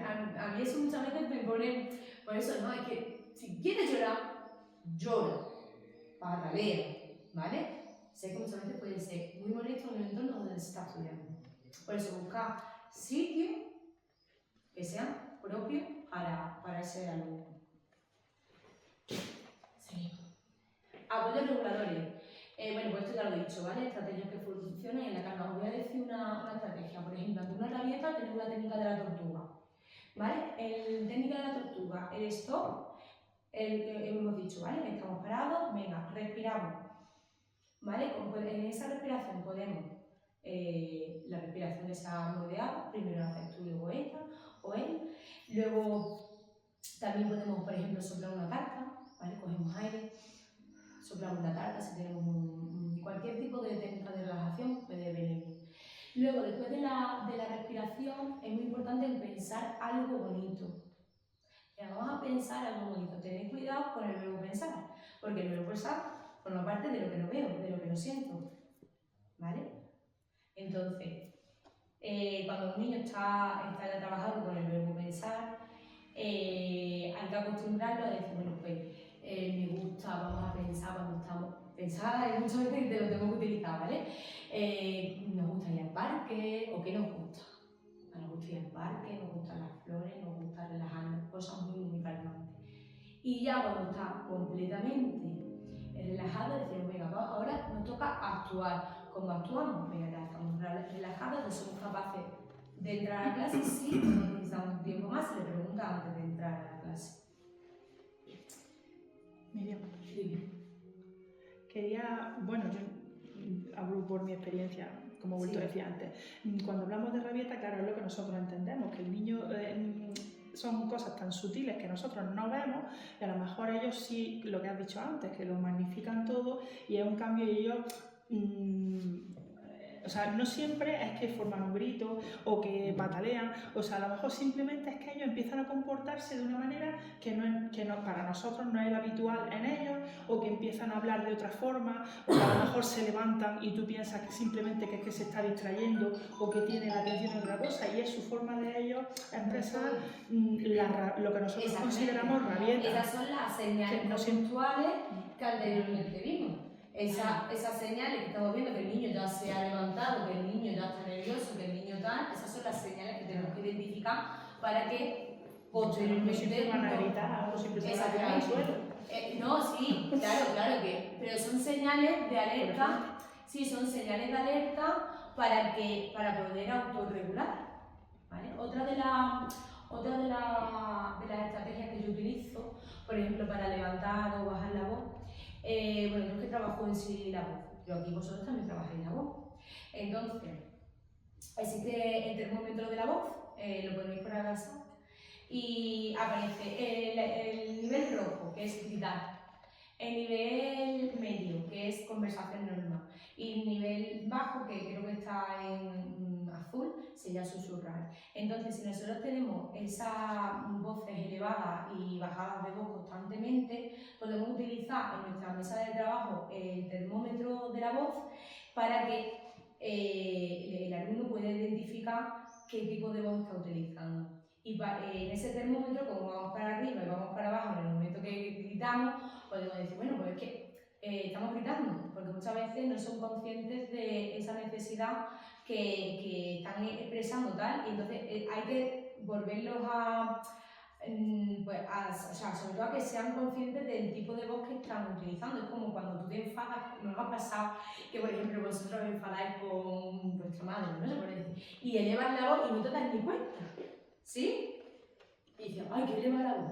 eso muchas veces me pone, por eso no, es que si quieres llorar, llora, patalea, ¿vale? Sé que muchas veces puede ser muy molesto en el entorno donde se está estudiando, por eso buscar sitios que sean propios para ese alumno. Seguimos. Apoyos reguladores. Bueno, pues esto ya lo he dicho, ¿vale? Estrategias que funcionan en la calma. Os voy a decir una estrategia. Por ejemplo, ante una rabieta tenemos la técnica de la tortuga, ¿vale? En técnica de la tortuga, el stop, hemos dicho, ¿vale? Estamos parados, venga, respiramos, ¿vale? En esa respiración podemos, la respiración esa modeada, primero haces tú, luego ella o él. Luego también podemos, por ejemplo, soplar una carta, ¿vale? Cogemos aire, soplamos la tarta, si tenemos cualquier tipo de técnica de relajación puede venir. Luego, después de la respiración, es muy importante pensar algo bonito. Vamos a pensar algo bonito. Tened cuidado con el verbo pensar, porque el verbo pensar forma parte de lo que no veo, de lo que no siento. ¿Vale? Entonces, cuando un niño está ya trabajando con el verbo pensar, hay que acostumbrarlo a decir, bueno, pues me gusta, vamos a pensar cuando estamos. Pensar muchas veces te lo tengo que utilizar, ¿vale? Nos gusta ir al parque, o qué nos gusta. Nos gusta ir al parque, nos gustan las flores, nos gusta relajarnos, cosas muy calmantes. Y ya cuando está completamente relajado, decimos, venga, ahora nos toca actuar. ¿Cómo actuamos? Venga, ya estamos relajados, ya somos capaces de entrar a la clase, sí, no necesitamos un tiempo más, se le pregunta antes de entrar a la clase. Miriam, Sí. quería, bueno, yo hablo por mi experiencia, como he vuelto a decir antes. Cuando hablamos de rabieta, claro, es lo que nosotros entendemos, que el niño son cosas tan sutiles que nosotros no vemos, y a lo mejor ellos sí, lo que has dicho antes, que lo magnifican todo y es un cambio y ellos... o sea, no siempre es que forman un grito o que patalean, o sea, a lo mejor simplemente es que ellos empiezan a comportarse de una manera que para nosotros no es el habitual en ellos, o que empiezan a hablar de otra forma, o que a lo mejor se levantan y tú piensas que simplemente que es que se está distrayendo o que tiene la atención en otra cosa, y es su forma de ellos expresar lo que nosotros consideramos rabieta. Esas son las señales Que no conductuales que anteriormente vimos. Esas señales que estamos viendo, que el niño ya se ha levantado, que el niño ya está nervioso, que el niño tal, esas son las señales que tenemos que identificar para que posteriormente... No siempre van a gritar, o siempre se van a tirar al suelo. No, sí, claro que... Pero son señales de alerta, sí, son señales de alerta para poder autorregular, ¿vale? Otra de las estrategias que yo utilizo, por ejemplo, para levantar o bajar la voz, bueno, yo es que trabajo en sí la voz, pero aquí vosotros también trabajáis la voz. Entonces, existe el termómetro de la voz, lo ponéis por la casa, y aparece el nivel rojo, que es gritar, el nivel medio, que es conversación normal, y el nivel bajo, que creo que está en azul, sería susurrar. Entonces, si nosotros tenemos esas voces elevadas y bajadas de voz constantemente, podemos utilizar en nuestra mesa de trabajo el termómetro de la voz para que el alumno pueda identificar qué tipo de voz está utilizando. Y en ese termómetro, como vamos para arriba y vamos para abajo en el momento que gritamos, podemos decir, bueno, pues es que estamos gritando, porque muchas veces no son conscientes de esa necesidad que están expresando tal, y entonces hay que volverlos o sea, sobre todo a que sean conscientes del tipo de voz que están utilizando. Es como cuando tú te enfadas, nos ha pasado que, por ejemplo, vosotros os enfadáis con vuestra madre, no se puede decir, y elevas la voz y no te das ni cuenta, ¿sí? Y dices, ay, que eleva la voz.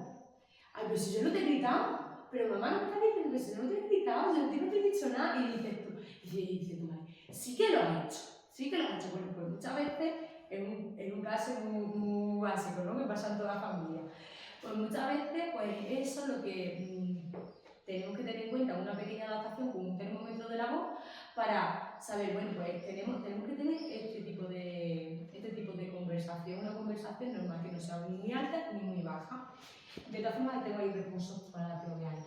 Ay, pero si yo no te he gritado, pero mamá no me está diciendo que si no te he gritado, yo no te he dicho nada, y dice tu madre, sí que lo has hecho, sí que lo has hecho. Bueno, pues muchas veces, en un caso muy básico, ¿no?, que pasa en toda la familia, pues muchas veces, pues eso es lo que tenemos que tener en cuenta, una pequeña adaptación con un termómetro de la voz para saber, bueno, pues tenemos que tener este tipo de conversación, una conversación normal, que no sea ni muy alta ni muy baja. De todas formas, tengo ahí recursos para que lo veáis.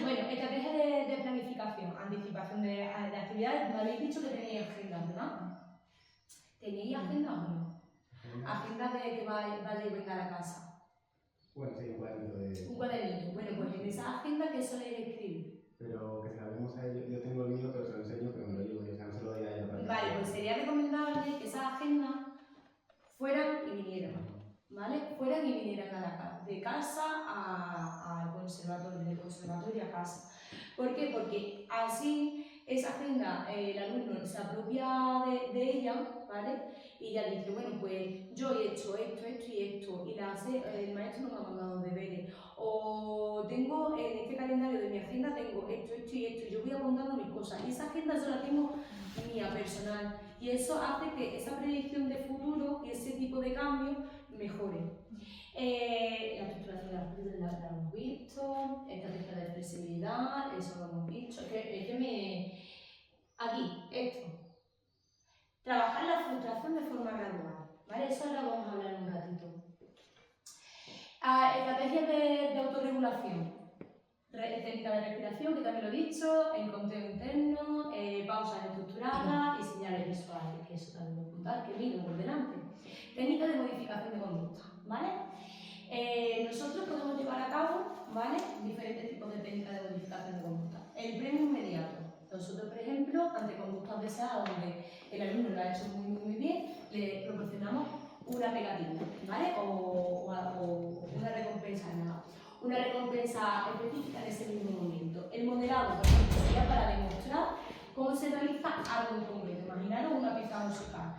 Bueno, estrategia de planificación, anticipación de actividades. Me habéis dicho que tenéis agenda, ¿verdad? ¿Tenéis agenda o no? Agenda de que vaya y venga a la casa. Bueno, sí, un cuadernito de... Un cuadernito. Bueno, pues en esa agenda, ¿qué soléis escribir? Pero que se la demos a ellos. Yo tengo el mío, pero se lo enseño, pero me lo llevo yo. O sea, no se lo doy a ella para que... Vale, pues sería recomendable que esas agendas fueran y vinieran, ¿vale? Fueran y vinieran de casa al conservatorio, del conservatorio a casa. ¿Por qué? Porque así esa agenda el alumno se apropia de ella, ¿vale? Y ya dice, bueno, pues yo he hecho esto, esto y esto, y el maestro no me ha mandado deberes, o tengo en este calendario de mi agenda tengo esto, esto y esto, y yo voy apuntando mis cosas, y esa agenda yo la tengo mía, personal, y eso hace que esa predicción de futuro y ese tipo de cambios mejore. La estructuración de las cruces la hemos visto, estrategia de flexibilidad, eso lo hemos visto. Aquí, esto. Trabajar la frustración de forma gradual, ¿vale? Eso ahora vamos a hablar un ratito. Estrategias de autorregulación. Técnica de respiración, que también lo he dicho, el conteo interno, pausas estructuradas y señales visuales, que eso también lo voy a apuntar, que vino por delante. Técnica de modificación de conducta, ¿vale? Nosotros podemos llevar a cabo, ¿vale?, diferentes tipos de técnicas de modificación de conducta. El premio inmediato. Nosotros, por ejemplo, ante conductas deseadas donde el alumno lo ha hecho muy bien, le proporcionamos una pegatina, ¿vale? O una recompensa nada. Una recompensa específica en ese mismo momento. El moderado, por ejemplo, sería para demostrar cómo se realiza algo en concreto. Imaginaros una pieza musical.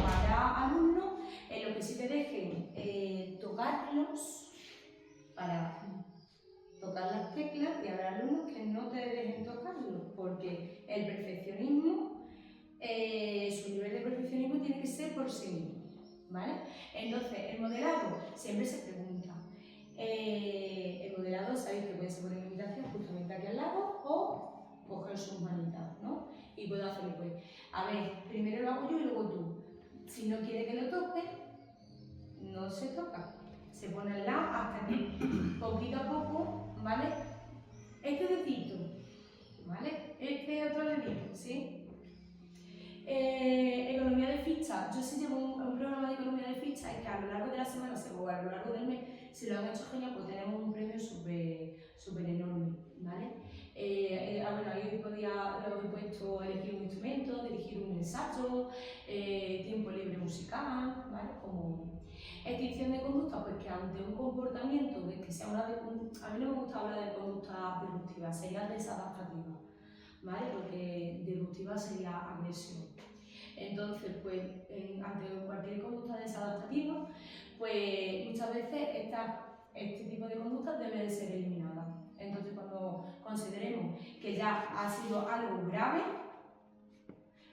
Para alumnos, en lo que sí te dejen tocarlos, para tocar las teclas, y habrá alumnos que no te dejen tocarlos, porque el perfeccionismo, su nivel de perfeccionismo tiene que ser por sí mismo. ¿vale? Entonces, el modelado siempre se pregunta. El modelado, sabéis que puede ser por imitación justamente aquí al lado o coger sus manitas, ¿no? Y puedo hacerlo, pues, a ver, primero lo hago yo y luego tú. Si no quiere que lo toque, no se toca. Se pone al lado hasta que poquito a poco, ¿vale? Este dedito, ¿vale? Este otro dedito, ¿sí? Economía de ficha. Yo sí llevo un programa de economía de ficha y que a lo largo de la semana o a lo largo del mes, si lo han hecho genial, pues tenemos un premio súper enorme, ¿vale? Bueno, ahí lo he puesto elegir un instrumento, dirigir un ensayo, tiempo libre musical, ¿vale? Como extinción de conducta, pues que ante un comportamiento que sea a mí no me gusta hablar de conducta disruptiva, sería desadaptativa, ¿vale? Porque disruptiva sería agresión. Entonces, pues, ante cualquier conducta desadaptativa, pues muchas veces este tipo de conductas deben ser eliminadas. Entonces, cuando consideremos que ya ha sido algo grave,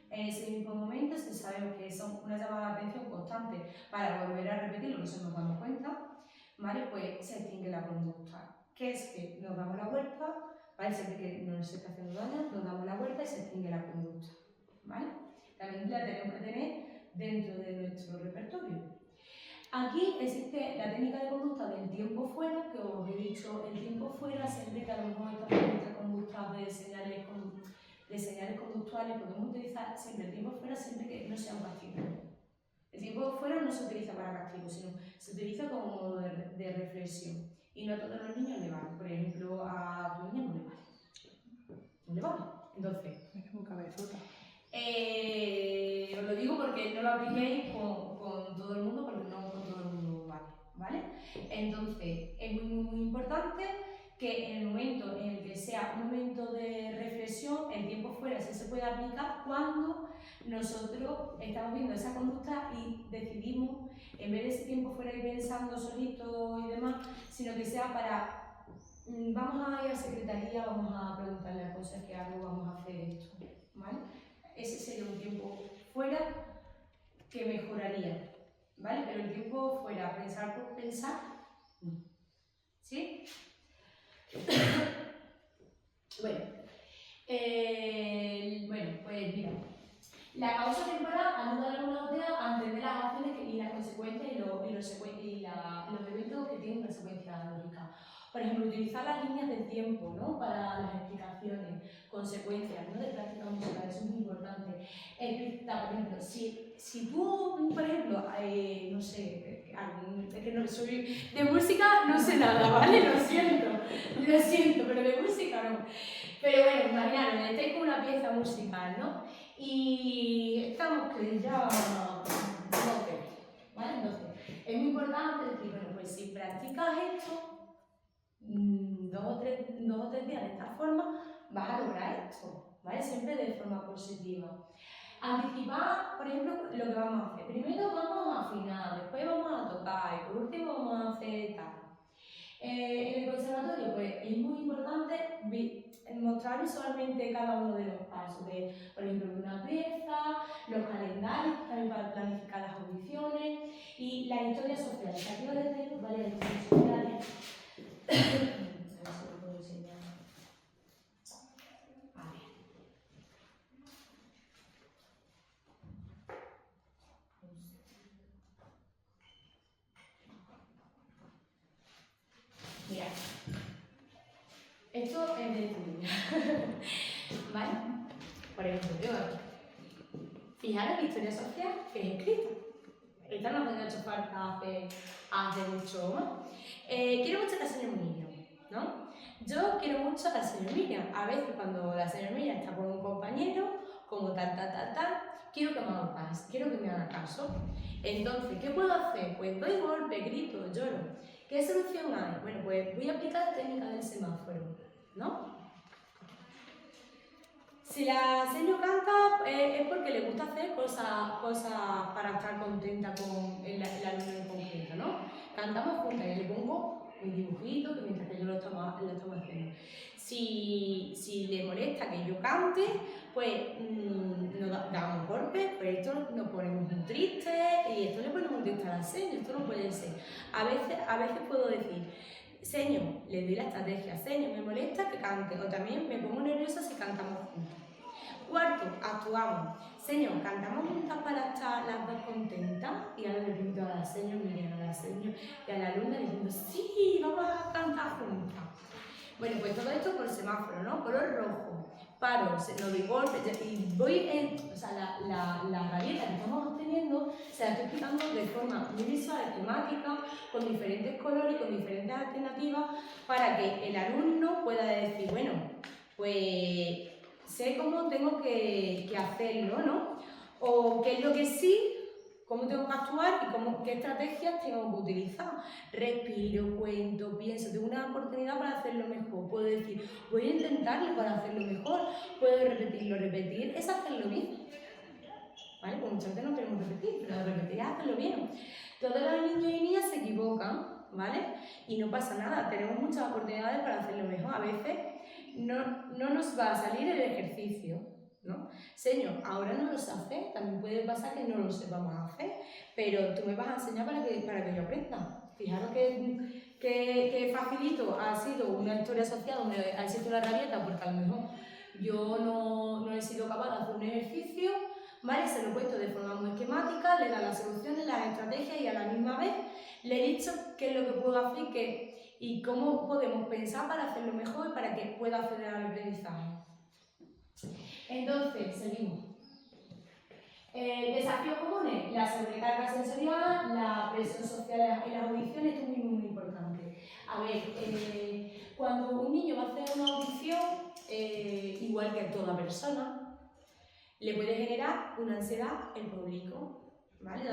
en ese mismo momento, si sabemos que son una llamada de atención constante para volver a repetir lo que se nos damos cuenta, ¿vale? Pues se extingue la conducta. Que es que nos damos la vuelta, ¿vale? Siempre que no nos está haciendo daño, nos damos la vuelta y se extingue la conducta, ¿vale? También la tenemos que tener dentro de nuestro repertorio. Aquí existe la técnica de conducta del tiempo fuera, que os he dicho, el tiempo fuera, siempre que a lo mejor estamos en nuestras conductas de señales conductuales, podemos utilizar siempre el tiempo fuera, siempre que no sea un castigo. El tiempo fuera no se utiliza para castigo, sino se utiliza como modo de reflexión. Y no a todos los niños le vale. Por ejemplo, a tu niña no le vale. No le vale. Entonces, Es muy cabezota. os lo digo porque no lo apliquéis con todo el mundo, porque no con todo el mundo vale. Entonces, es muy importante que en el momento en el que sea un momento de reflexión, el tiempo fuera sí se puede aplicar cuando nosotros estamos viendo esa conducta y decidimos, en vez de ese tiempo fuera ir pensando solito y demás, sino que sea para, vamos a ir a secretaría, vamos a preguntarle a cosas que hago, vamos a hacer esto, ¿vale? Ese sería un tiempo fuera que mejoraría, ¿vale? Pero el tiempo fuera, pensar por pensar, no. ¿Sí? Bueno, pues mira, la causa temporal ayuda a la neurotea a entender las acciones y las consecuencias y los eventos que tienen consecuencias lógicas. Por ejemplo, utilizar las líneas del tiempo, ¿no? Para las explicaciones, consecuencias, ¿no? De práctica musical, eso es muy importante. Por ejemplo, si tú, por ejemplo, no sé, es que no soy de música, no sé nada, ¿vale? Lo siento, pero de música no. Pero bueno, imaginaros, estáis con una pieza musical, ¿no? Y estamos que ya no queréis, ¿vale? Entonces, es muy importante decir, bueno, pues si practicas esto, 2 o 3 días de esta forma, vas a lograr esto, ¿vale? Siempre de forma positiva. Anticipar, por ejemplo, lo que vamos a hacer. Primero vamos a afinar, después vamos a tocar y por último vamos a hacer tal. En el conservatorio, pues es muy importante mostrar visualmente cada uno de los pasos, por ejemplo, de una pieza, los calendarios también para planificar las audiciones y las historias sociales. Aquí os tengo varias historias sociales. A ver si lo puedo enseñar. A ver. Mira, esto es de tu ¿vale? Por ejemplo, yo aquí. Fijaros la historia social que he escrito. Esta no me ha hecho falta hace mucho más. Quiero mucho a la señora Miriam, ¿no? Yo quiero mucho a la señora Miriam. A veces cuando la señora Miriam está con un compañero, como tal, quiero que me haga caso. Entonces, ¿qué puedo hacer? Pues doy golpe, grito, lloro. ¿Qué solución hay? Bueno, pues voy a aplicar la técnica del semáforo, ¿no? Si la seño canta es porque le gusta hacer cosas para estar contenta con el alumno en concreto, ¿no? Cantamos juntas y le pongo un dibujito que mientras que yo lo estamos haciendo. Si le molesta que yo cante, pues nos damos golpes, pues esto nos ponemos muy tristes y esto le ponemos un triste a la seño, esto no puede ser. A veces puedo decir, señor, le doy la estrategia, señor, me molesta que cante, o también me pongo nerviosa si cantamos juntos. Cuarto, actuamos. Señor, cantamos juntas para estar las dos contentas. Y ahora le pregunto a la señor, Miriam, a la señor y a la alumna diciendo, sí, vamos a cantar juntas. Bueno, pues todo esto por semáforo, ¿no? Color rojo. Paro, no doy golpes y voy o sea, la rabieta que estamos obteniendo se la estoy explicando de forma muy visual, temática, con diferentes colores, con diferentes alternativas, para que el alumno pueda decir, bueno, pues sé cómo tengo que hacerlo, ¿no? O qué es lo que sí, cómo tengo que actuar y qué estrategias tengo que utilizar. Respiro, cuento, pienso, tengo una oportunidad para hacerlo mejor. Puedo decir, voy a intentarlo para hacerlo mejor. Puedo repetirlo, repetir es hacerlo bien. ¿Vale? Pues muchas veces no queremos repetir, pero repetir es hacerlo bien. Todos los niños y niñas se equivocan, ¿vale? Y no pasa nada, tenemos muchas oportunidades para hacerlo mejor. A veces no nos va a salir el ejercicio, ¿no? Señor, ahora no lo sé hacer, también puede pasar que no lo sepamos hacer, pero tú me vas a enseñar para que yo aprenda. Fijaros que facilito ha sido una historia asociada, ha sido una rabieta, porque a lo mejor yo no he sido capaz de hacer un ejercicio, ¿vale? Se lo he puesto de forma muy esquemática, le da las soluciones, las estrategias y a la misma vez le he dicho qué es lo que puedo hacer y cómo podemos pensar para hacerlo mejor y para que pueda acceder al aprendizaje. Entonces, seguimos. Desafíos comunes, la sobrecarga sensorial, la presión social en las audiciones, esto es muy importante. A ver, cuando un niño va a hacer una audición, igual que toda persona, le puede generar una ansiedad el público. ¿Vale?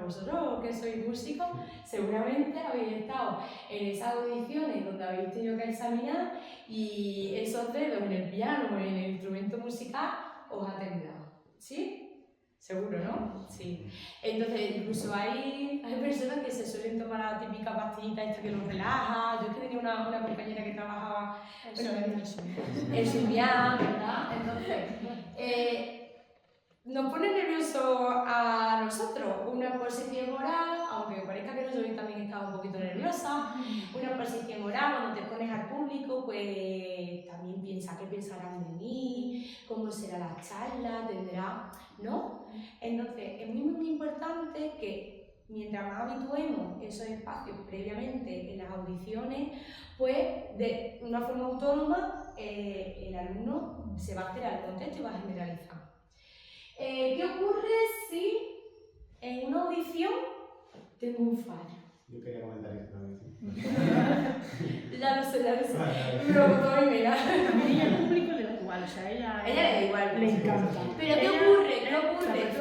Vosotros que sois músicos, seguramente habéis estado en esas audiciones donde habéis tenido que examinar y esos dedos en el piano o en el instrumento musical os ha temblado. ¿Sí? Seguro, ¿no? Sí. Entonces, incluso hay personas que se suelen tomar la típica pastillita esta que los relaja. Yo es que tenía una compañera que trabajaba el Symbian, ¿verdad? Entonces, nos pone nervioso a nosotros. Una posición oral, aunque parezca que no, yo también estaba un poquito nerviosa. Una posición oral, cuando te pones al público, pues también piensa qué pensarán de mí, cómo será la charla, tendrá, ¿no? Entonces, es muy importante que mientras más habituemos esos espacios previamente en las audiciones, pues de una forma autónoma el alumno se va a alterar el contexto y va a generalizar. ¿Qué ocurre si en una audición tengo un fallo? Yo quería comentar esto también. Ya lo sé. Me lo contó mi amiga. A ella al público le da igual, o sea, ella le da igual. le encanta. Pero ¿qué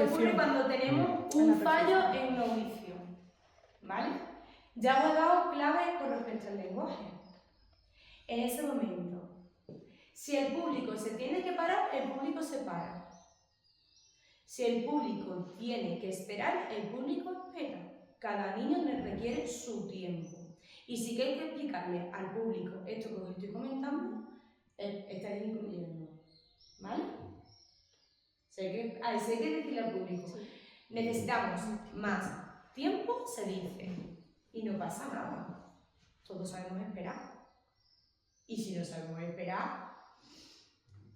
ocurre cuando tenemos un fallo en una audición? ¿Vale? Ya os he dado claves con respecto al lenguaje. En ese momento, si el público se tiene que parar, el público se para. Si el público tiene que esperar, el público espera. Cada niño requiere su tiempo. Y si hay que explicarle al público esto que os estoy comentando, estaréis incluyendo. ¿Vale? Si hay que decirle al público, necesitamos más tiempo, se dice. Y no pasa nada. Todos sabemos esperar. Y si no sabemos esperar,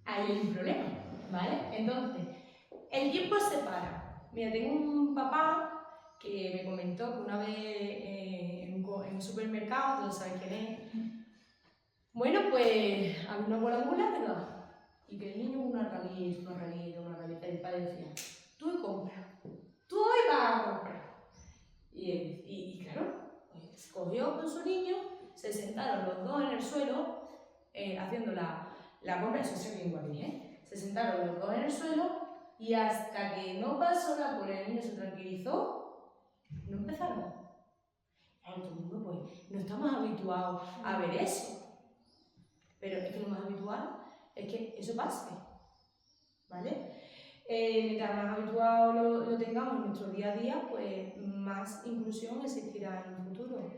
ahí hay un problema. ¿Vale? Entonces, el tiempo se para. Mira, tengo un papá que me comentó que una vez en un supermercado, todos sabéis quién es, bueno, pues había una bola muy larga y que el niño una rabieta, y el padre decía, tú hoy compras, tú hoy vas a comprar. Y claro, pues, cogió con su niño, se sentaron los dos en el suelo, haciendo la compra, eso se ve igual, se sentaron los dos en el suelo. Y hasta que no pasó la cola y el niño se tranquilizó, no empezaron. Claro, todo el mundo, pues, no estamos habituados a ver eso. Pero es que lo más habitual es que eso pase. ¿Vale? Mientras más habituado lo tengamos en nuestro día a día, pues más inclusión existirá en el futuro.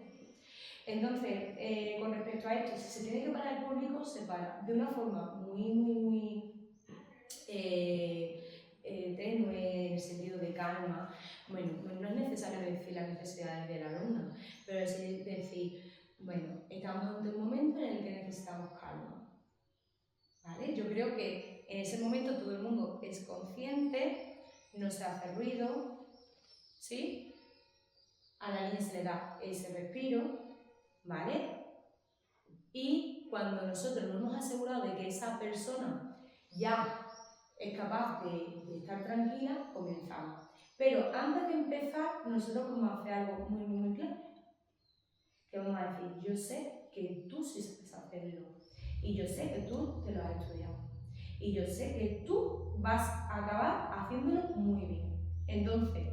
Entonces, con respecto a esto, si se tiene que parar el público, se para. De una forma muy tenue en el sentido de calma, bueno, no es necesario decir las necesidades de la alumna, pero es decir, bueno, estamos ante un momento en el que necesitamos calma, ¿vale? Yo creo que en ese momento todo el mundo es consciente, no se hace ruido, ¿sí? A la niña se le da ese respiro, ¿vale? Y cuando nosotros nos hemos asegurado de que esa persona ya es capaz de estar tranquila, comenzamos. Pero antes de empezar, nosotros vamos a hacer algo muy claro. Que vamos a decir, yo sé que tú sí sabes hacerlo. Y yo sé que tú te lo has estudiado. Y yo sé que tú vas a acabar haciéndolo muy bien. Entonces,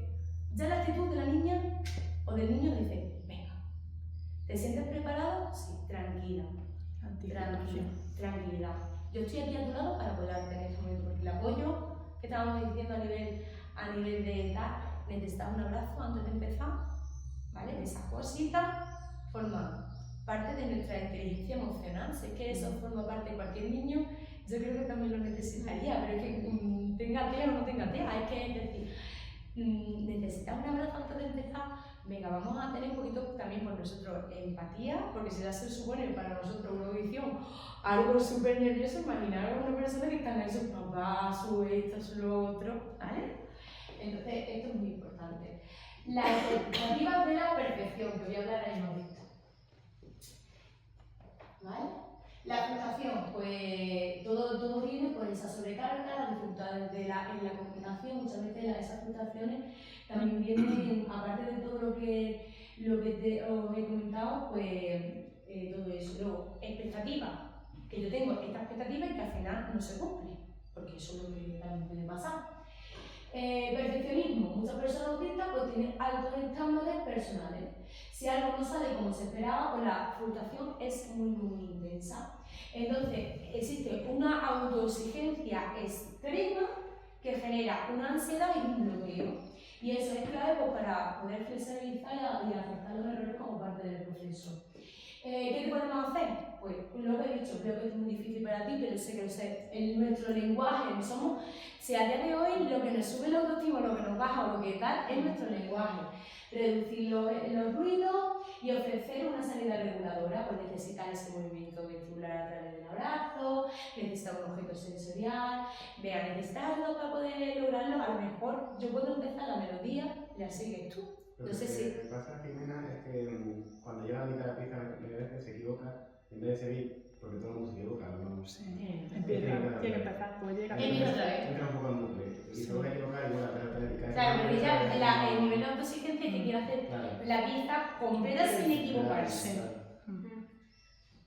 ya la actitud de la niña o del niño dice, venga, ¿te sientes preparado? Sí, tranquila. Tranquilidad. Yo estoy aquí a tu lado para apoyarte en este momento, porque el apoyo que estábamos diciendo a nivel de tal, necesitas un abrazo antes de empezar, ¿vale? Esas cositas forman parte de nuestra inteligencia emocional. Sé que eso forma parte de cualquier niño, yo creo que también lo necesitaría, pero es que tenga TEA o no tenga TEA, es que es decir, necesitas un abrazo antes de empezar. Venga, vamos a tener un poquito también por nosotros empatía, porque si ya se supone para nosotros una audición algo súper nervioso, imaginar a una persona que está en sus papás, su esto, su lo otro, ¿vale? Entonces, esto es muy importante. Las expectativas de la perfección, que voy a hablar ahí ahorita. ¿Vale? La frustración, pues todo viene por esa sobrecarga, las dificultades en la comunicación, muchas veces esas frustraciones también vienen, aparte de todo lo que os he comentado, pues todo eso. Luego, expectativas, que yo tengo esta expectativa y que al final no se cumple, porque eso es lo que también puede pasar. Perfeccionismo, muchas personas autistas pues tienen altos estándares personales. Si algo no sale como se esperaba, pues la frustración es muy intensa. Entonces, existe una autoexigencia extrema que genera una ansiedad y un bloqueo. Y eso es clave pues, para poder flexibilizar y aceptar los errores como parte del proceso. ¿Qué podemos hacer? Pues lo que he dicho, creo que es muy difícil para ti, pero sé que lo sé. En nuestro lenguaje, si a día de hoy lo que nos sube la autoestima, lo que nos baja o lo que tal, es nuestro lenguaje. Reducir los ruidos y ofrecer una salida reguladora, pues necesitar ese movimiento vestibular a través del abrazo, necesitar un objeto sensorial, necesitar algo para poder lograrlo. A lo mejor yo puedo empezar la melodía, la sigues tú. Lo No sé que si. me pasa, Jimena, es que cuando llega a mitad de la pista, a veces se equivoca, en vez de seguir, porque todo el mundo se equivoca, ¿no? Sí. Tiene que empezar, pues llega. Empieza otra vez. Entra un poco en bucle, y se vuelve a equivocar y vuelve a empezar y cae. Claro, pero ella, el nivel de autoexigencia que quiere hacer la pista completa sin equivocarse.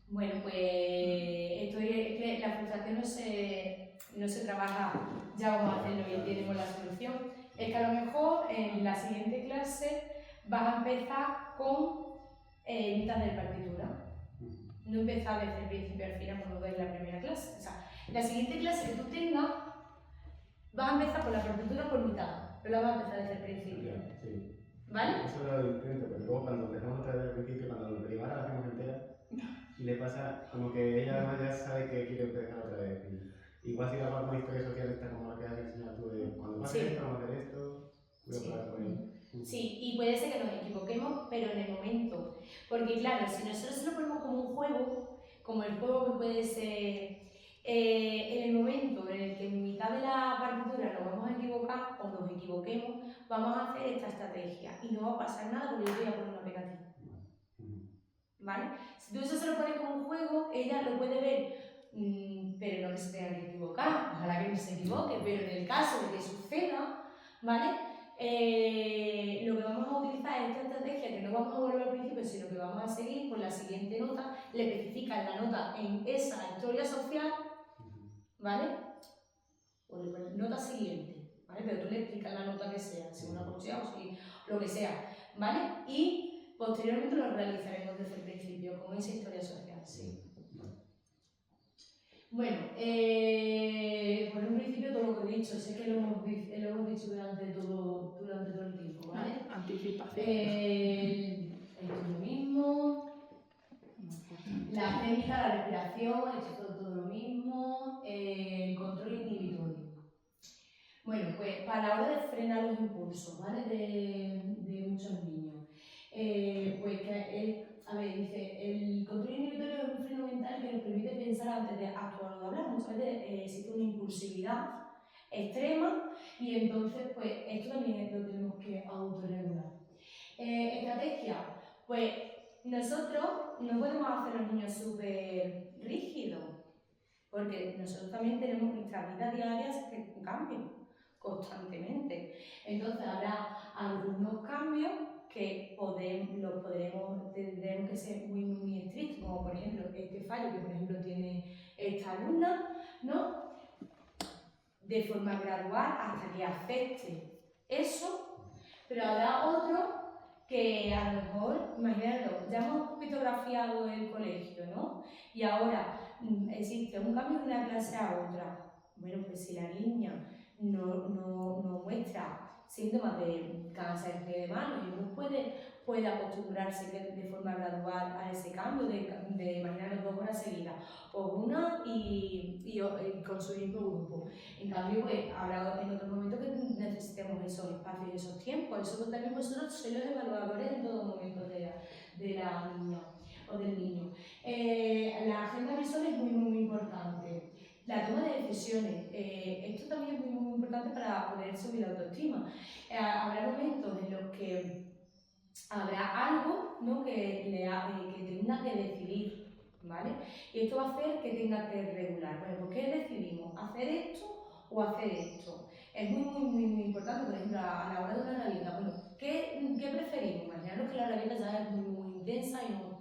Bueno, pues esto es que la frustración no se trabaja, ya vamos a hacerlo y tenemos la solución. Es que a lo mejor en la siguiente clase vas a empezar con mitad de partitura. No empezar desde el principio al final cuando veis la primera clase. O sea, la siguiente clase que tú tengas, vas a empezar con la partitura por mitad, pero la vas a empezar desde el principio. Sí. ¿Vale? Eso lo intento, pero luego cuando empezamos otra vez al principio, cuando nos derivara la hacemos entera, y le pasa como que ella además ya sabe que quiere empezar otra vez. Y igual si la una historia social está como la que has enseñado tú de cuando pase esto, vamos a hacer esto, voy a probar con él. Sí, y puede ser que nos equivoquemos, pero en el momento. Porque claro, si nosotros lo ponemos como un juego, como el juego que puede ser en el momento en el que en mitad de la partitura nos vamos a equivocar o nos equivoquemos, vamos a hacer esta estrategia y no va a pasar nada porque yo voy a poner una pegatina. ¿Vale? Si tú eso se lo pones como un juego, ella lo puede ver, pero no que se tenga que equivocar, ojalá que no se equivoque, pero en el caso de que suceda, ¿vale? Lo que vamos a utilizar es esta estrategia que no vamos a volver al principio, sino que vamos a seguir con la siguiente nota, le especificas la nota en esa historia social, ¿vale? O le pones nota siguiente, ¿vale? Pero tú le explicas la nota que sea, si una poesía o si lo que sea, ¿vale? Y posteriormente lo realizaremos desde el principio con esa historia social, sí. Bueno, por un principio todo lo que he dicho, sé que lo hemos dicho durante todo el tiempo, ¿vale? Anticipación. Esto es lo mismo. La técnica, la respiración, esto es todo lo mismo. El control inhibitorio. a la hora de frenar los impulsos, ¿vale? De muchos niños. Pues que a ver, dice, el control inhibitorio es un freno mental que nos permite pensar antes de actuar o hablar. Muchas veces existe una impulsividad extrema y entonces pues esto también lo tenemos que autorregular. Estrategia, pues nosotros no podemos hacer a los niños súper rígidos, porque nosotros también tenemos nuestras vidas diarias que cambian constantemente. Entonces habrá algunos cambios que tendremos que ser muy estrictos, como por ejemplo este fallo que por ejemplo tiene esta alumna, ¿no? De forma gradual hasta que acepte eso, pero habrá otros que a lo mejor, imagínate, ya hemos pictografiado el colegio, ¿no? Y ahora existe un cambio de una clase a otra. Bueno, pues si la niña no muestra síntomas de cáncer de mano y no puede acostumbrarse de forma gradual a ese cambio de imaginar 2 horas seguidas, pues una y con su mismo grupo. En cambio, pues habrá en otro momento que necesitemos esos espacios y esos tiempos. Eso también vosotros sois los evaluadores en todo momento de la niña o del niño. La agenda visual es muy importante. La toma de decisiones, esto también es muy importante para poder subir la autoestima. Habrá momentos en los que habrá algo, ¿no? que tenga que decidir, ¿vale? Y esto va a hacer que tenga que regular. Bueno, ¿por qué decidimos? ¿Hacer esto o hacer esto? Es muy importante, por ejemplo, a la hora de una rabieta. Bueno, ¿qué preferimos? Imaginaros que la rabieta ya es muy intensa y no...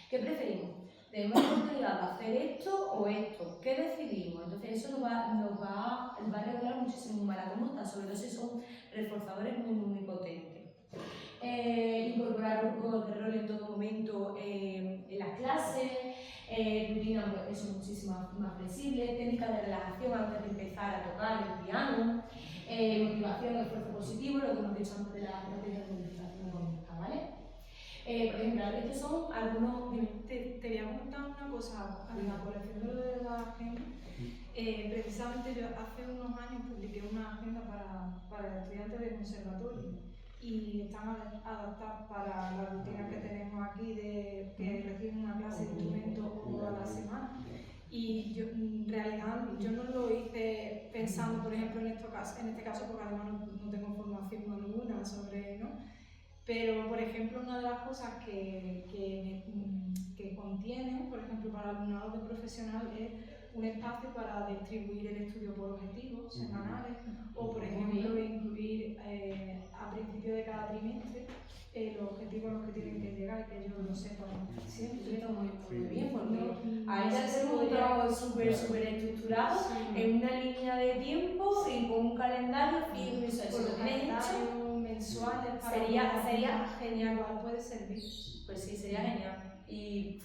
¿Qué preferimos? Tenemos la oportunidad de hacer esto o esto. ¿Qué decidimos? Entonces eso nos va a regular muchísimo más la conducta, sobre todo si son reforzadores muy potentes. Incorporar juegos de rol en todo momento en las clases, rutinas eso muchísimo más flexibles, técnicas de relajación antes de empezar a tocar el piano, motivación, esfuerzo positivo, lo que hemos dicho antes de la estrategia de modificación de conducta, ¿vale? Por ejemplo, estos son algunos... Te voy a contar una cosa, a la colación de lo de la agenda. Precisamente yo hace unos años publiqué una agenda para estudiantes de conservatorio y están adaptadas para la rutina que tenemos aquí de que reciben una clase de instrumento toda la semana. Y yo, en realidad yo no lo hice pensando, por ejemplo, en este caso porque además no tengo formación alguna sobre, ¿no? Pero, por ejemplo, una de las cosas que contiene, por ejemplo, para alumnado de profesional es un espacio para distribuir el estudio por objetivos semanales o, por ejemplo, incluir a principio de cada trimestre los objetivos a los que tienen que llegar y que ellos lo sepan siempre. Está muy bien, porque ahí ya tenemos un trabajo súper estructurado, en una línea de tiempo y con un calendario fijo. Por los calendarios mensuales sería genial. Igual puede servir. Pues sí, sería genial. Y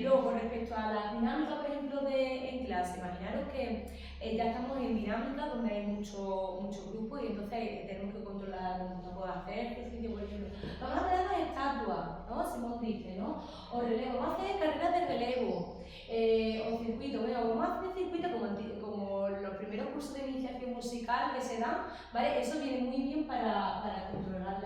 luego, con respecto a las dinámicas, por ejemplo, en clase, imaginaros que ya estamos en dinámica donde hay mucho grupo y entonces tenemos que controlar cómo puedo hacer ejercicio, por ejemplo. Vamos a hacer las estatuas, ¿no? Simón dice, ¿no? O relevo, vamos a hacer carreras de relevo, o circuito, bueno, vamos a hacer circuito como los primeros cursos de iniciación musical que se dan, ¿vale? Eso viene muy bien para controlar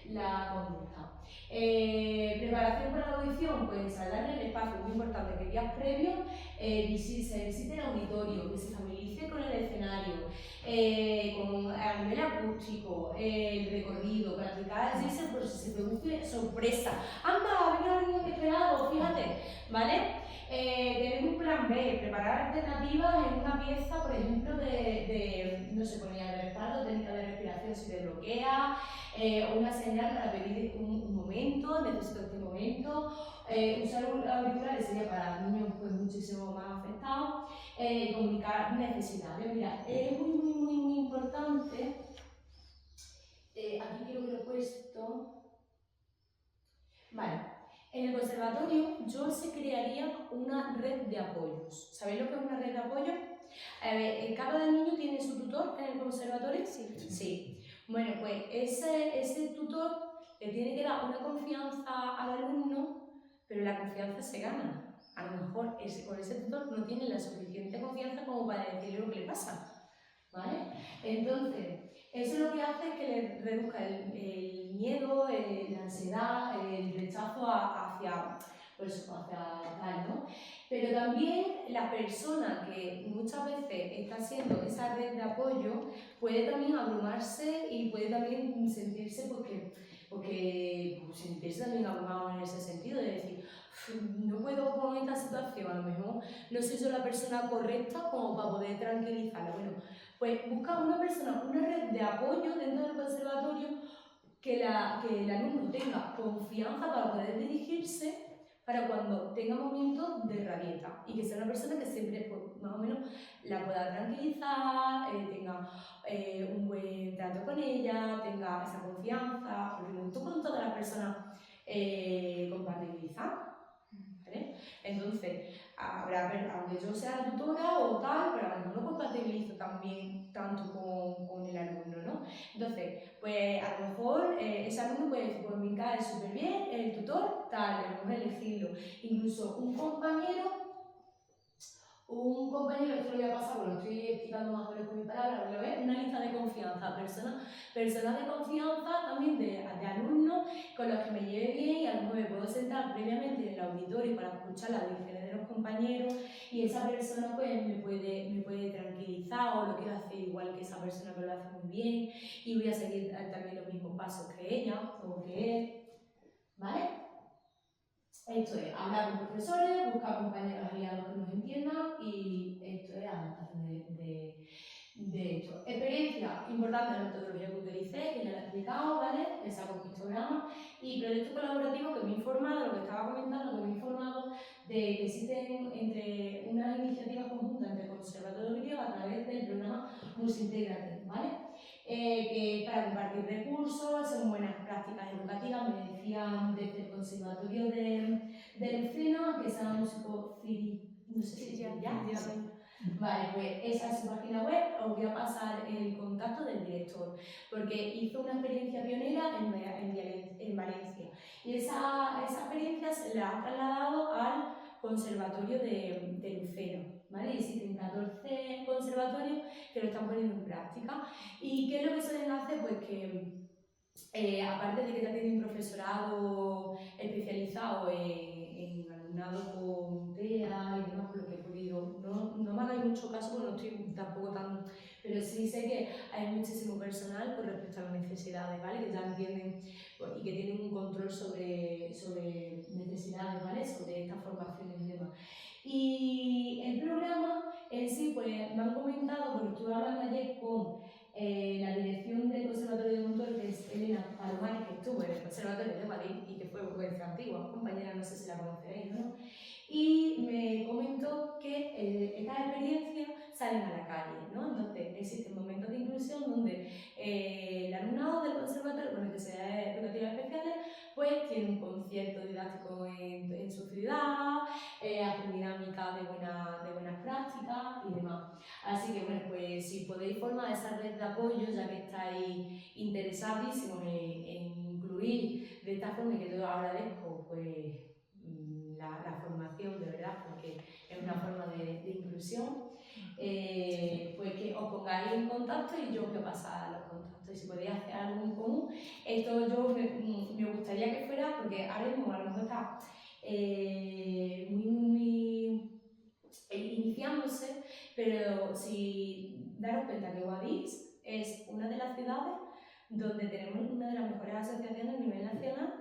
la conducta. Preparación para la audición, pues ensayar en el espacio, muy importante, que días previos se visite el auditorio, que se familiarice con el escenario, a nivel acústico, el recorrido, practicar el GISE por si se produce sorpresa. ¡Anda, ha venido alguien inesperado! Fíjate, ¿vale? Tener un plan B, preparar alternativas en una pieza, por ejemplo, no sé, ponía de respaldo, técnica de respiración si te bloquea, o una señal para pedir un momento, necesito este momento. Usar auriculares sería para niños pues, muchísimo más afectados. Comunicar necesidades. Mira, es muy importante. Aquí quiero que lo he puesto. Vale. En el conservatorio yo se crearía una red de apoyos. ¿Sabéis lo que es una red de apoyo? ¿Cada niño tiene su tutor en el conservatorio? Sí. Bueno, pues ese tutor le tiene que dar una confianza al alumno, pero la confianza se gana. A lo mejor con ese tutor no tiene la suficiente confianza como para decirle lo que le pasa. ¿vale? Entonces, eso lo que hace es que le reduzca el miedo, la ansiedad, el rechazo hacia, pues, hacia tal, ¿no? Pero también la persona que muchas veces está siendo esa red de apoyo puede también abrumarse y puede también sentirse pues, sentirse también abrumado en ese sentido, de decir, no puedo con esta situación, a lo mejor no soy yo la persona correcta como para poder tranquilizarla. Bueno, pues busca una persona, una red de apoyo dentro del conservatorio que el alumno tenga confianza para poder dirigirse para cuando tenga momentos de rabieta y que sea una persona que siempre pues, más o menos la pueda tranquilizar, tenga un buen trato con ella, tenga esa confianza, porque no tú con todas las personas compatibilizas, ¿vale? Entonces, aunque yo sea la tutora o tal, pero a lo mejor no compatibilizo también tanto con el alumno, ¿no? Entonces, pues a lo mejor ese alumno puede decir, pues me cae súper bien, el tutor, tal, a lo mejor elegirlo. Incluso un compañero, esto lo voy a pasar, porque lo estoy explicando más o menos con mi palabra, pero es una lista de confianza, personas de confianza también de alumnos con los que me lleve bien y a lo mejor me puedo sentar previamente en el auditorio para escuchar las direcciones de los compañeros y esa persona pues me puede tranquilizar o lo quiero hacer igual que esa persona que lo hace muy bien y voy a seguir también los mismos pasos que ella o que él, ¿vale? Esto es hablar con profesores, buscar compañeros aliados que nos entiendan y esto es adaptación de esto. Experiencia, importante la metodología que utilicé, que ya la he explicado, ¿vale? Le saco histogramas y proyecto colaborativo que me he informado, lo que estaba comentando, que me he informado de que existen entre unas iniciativas conjuntas entre el Conservatorio Griego a través del programa Musintegrate, ¿vale? Que para compartir recursos, son buenas prácticas educativas, me decían desde el Conservatorio de Lucena, que se llama Músico Ciri, no sé si ya. Vale, pues esa es su página web, os voy a pasar el contacto del director, porque hizo una experiencia pionera en Valencia y esa experiencia se la ha trasladado al Conservatorio de Lucena, ¿vale? Y existen 14 conservatorios que lo están poniendo en práctica. ¿Y qué es lo que suelen hacer? Pues que aparte de que ya tienen profesorado especializado en alumnado con TEA y demás, por lo que he podido, no me hagáis mucho caso porque no estoy tampoco tan, pero sí sé que hay muchísimo personal con respecto a las necesidades, ¿vale? Que ya entienden pues, y que tienen un control sobre necesidades, ¿vale? Sobre estas formaciones y demás. Y el programa en sí, pues me han comentado, porque estuve hablando ayer con la dirección del Conservatorio de Montoro, que es Elena Palomares, que estuvo en el Conservatorio de Madrid y que fue vuestra antigua compañera, no sé si la conoceréis, ¿no? Y me comentó que estas experiencias salen a la calle, ¿no? Entonces existen momentos de inclusión donde el alumnado del conservatorio con necesidades educativas especiales pues tiene un concierto didáctico en su ciudad, hace dinámica de buenas prácticas y demás. Así que bueno, pues si podéis formar esa red de apoyo, ya que estáis interesadísimos en incluir de esta forma, y que yo agradezco pues la formación de verdad, porque es una forma de inclusión, pues que os pongáis en contacto y yo os voy a pasar los contactos. Y si podéis hacer algo en común, esto yo me gustaría que fuera, porque ahora mismo a lo mejor está muy iniciándose, pero si daros cuenta que Guadix es una de las ciudades donde tenemos una de las mejores asociaciones a nivel nacional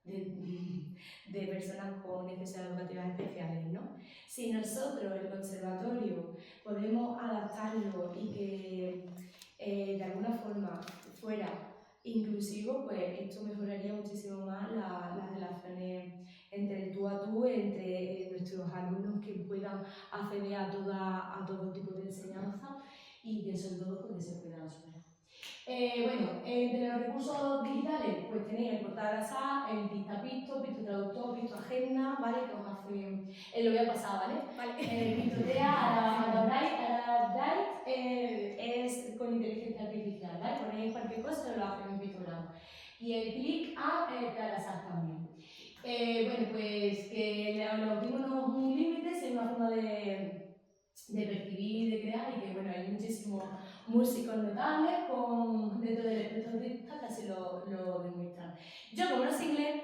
de personas con necesidades educativas especiales, ¿no? Si nosotros, el conservatorio, podemos adaptarlo y que de alguna forma fuera inclusivo, pues esto mejoraría muchísimo más las relaciones entre el tú a tú, entre nuestros alumnos que puedan acceder a todo tipo de enseñanza y que sobre todo porque se puedan superar. Bueno, entre los recursos digitales, pues tenéis el portal ASA, el Dictapicto, Picto Traductor, Picto Agenda, ¿vale? Que os hace, lo voy a pasar, ¿vale? Vale. Pictotea, Arabright, es con inteligencia artificial, ¿vale? Ponéis cualquier cosa y lo hacen en pictograma. Y el clic a ASA también. Bueno, pues que los últimos no un límite, es una forma de percibir, de crear y que bueno, hay músicos notables dentro del espectro autista que así lo demuestran. Yo, como no sé inglés,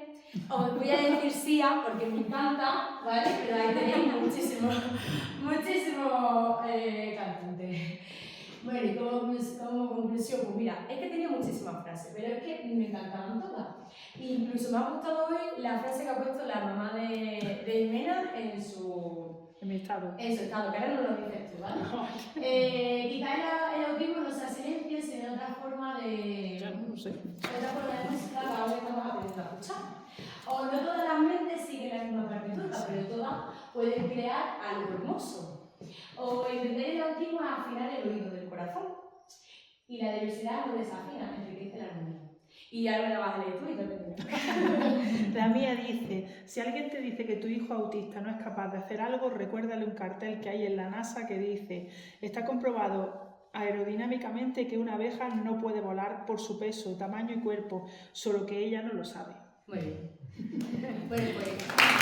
os voy a decir Sia porque me encanta, ¿vale? Pero ahí tenéis muchísimos cantantes. Bueno, y como conclusión, pues mira, es que tenía muchísimas frases, pero es que me encantaban todas. Incluso me ha gustado hoy la frase que ha puesto la mamá de Jimena en mi estado. En su estado, que ahora no lo dices tú, ¿vale? Quizás el autismo no sea silencio, sino otra forma de... Ya no lo sé. Otra forma de música que ahora estamos aprendiendo a escuchar. O no todas las mentes siguen la misma partitura, pero todas pueden crear algo hermoso. O entender el autismo es afinar el oído del corazón. Y la diversidad no desafina, enriquece la armonía. Y ahora me la vas a leer tú y también. La mía dice, si alguien te dice que tu hijo autista no es capaz de hacer algo, recuérdale un cartel que hay en la NASA que dice, está comprobado aerodinámicamente que una abeja no puede volar por su peso, tamaño y cuerpo, solo que ella no lo sabe. Muy bien. Bueno, pues...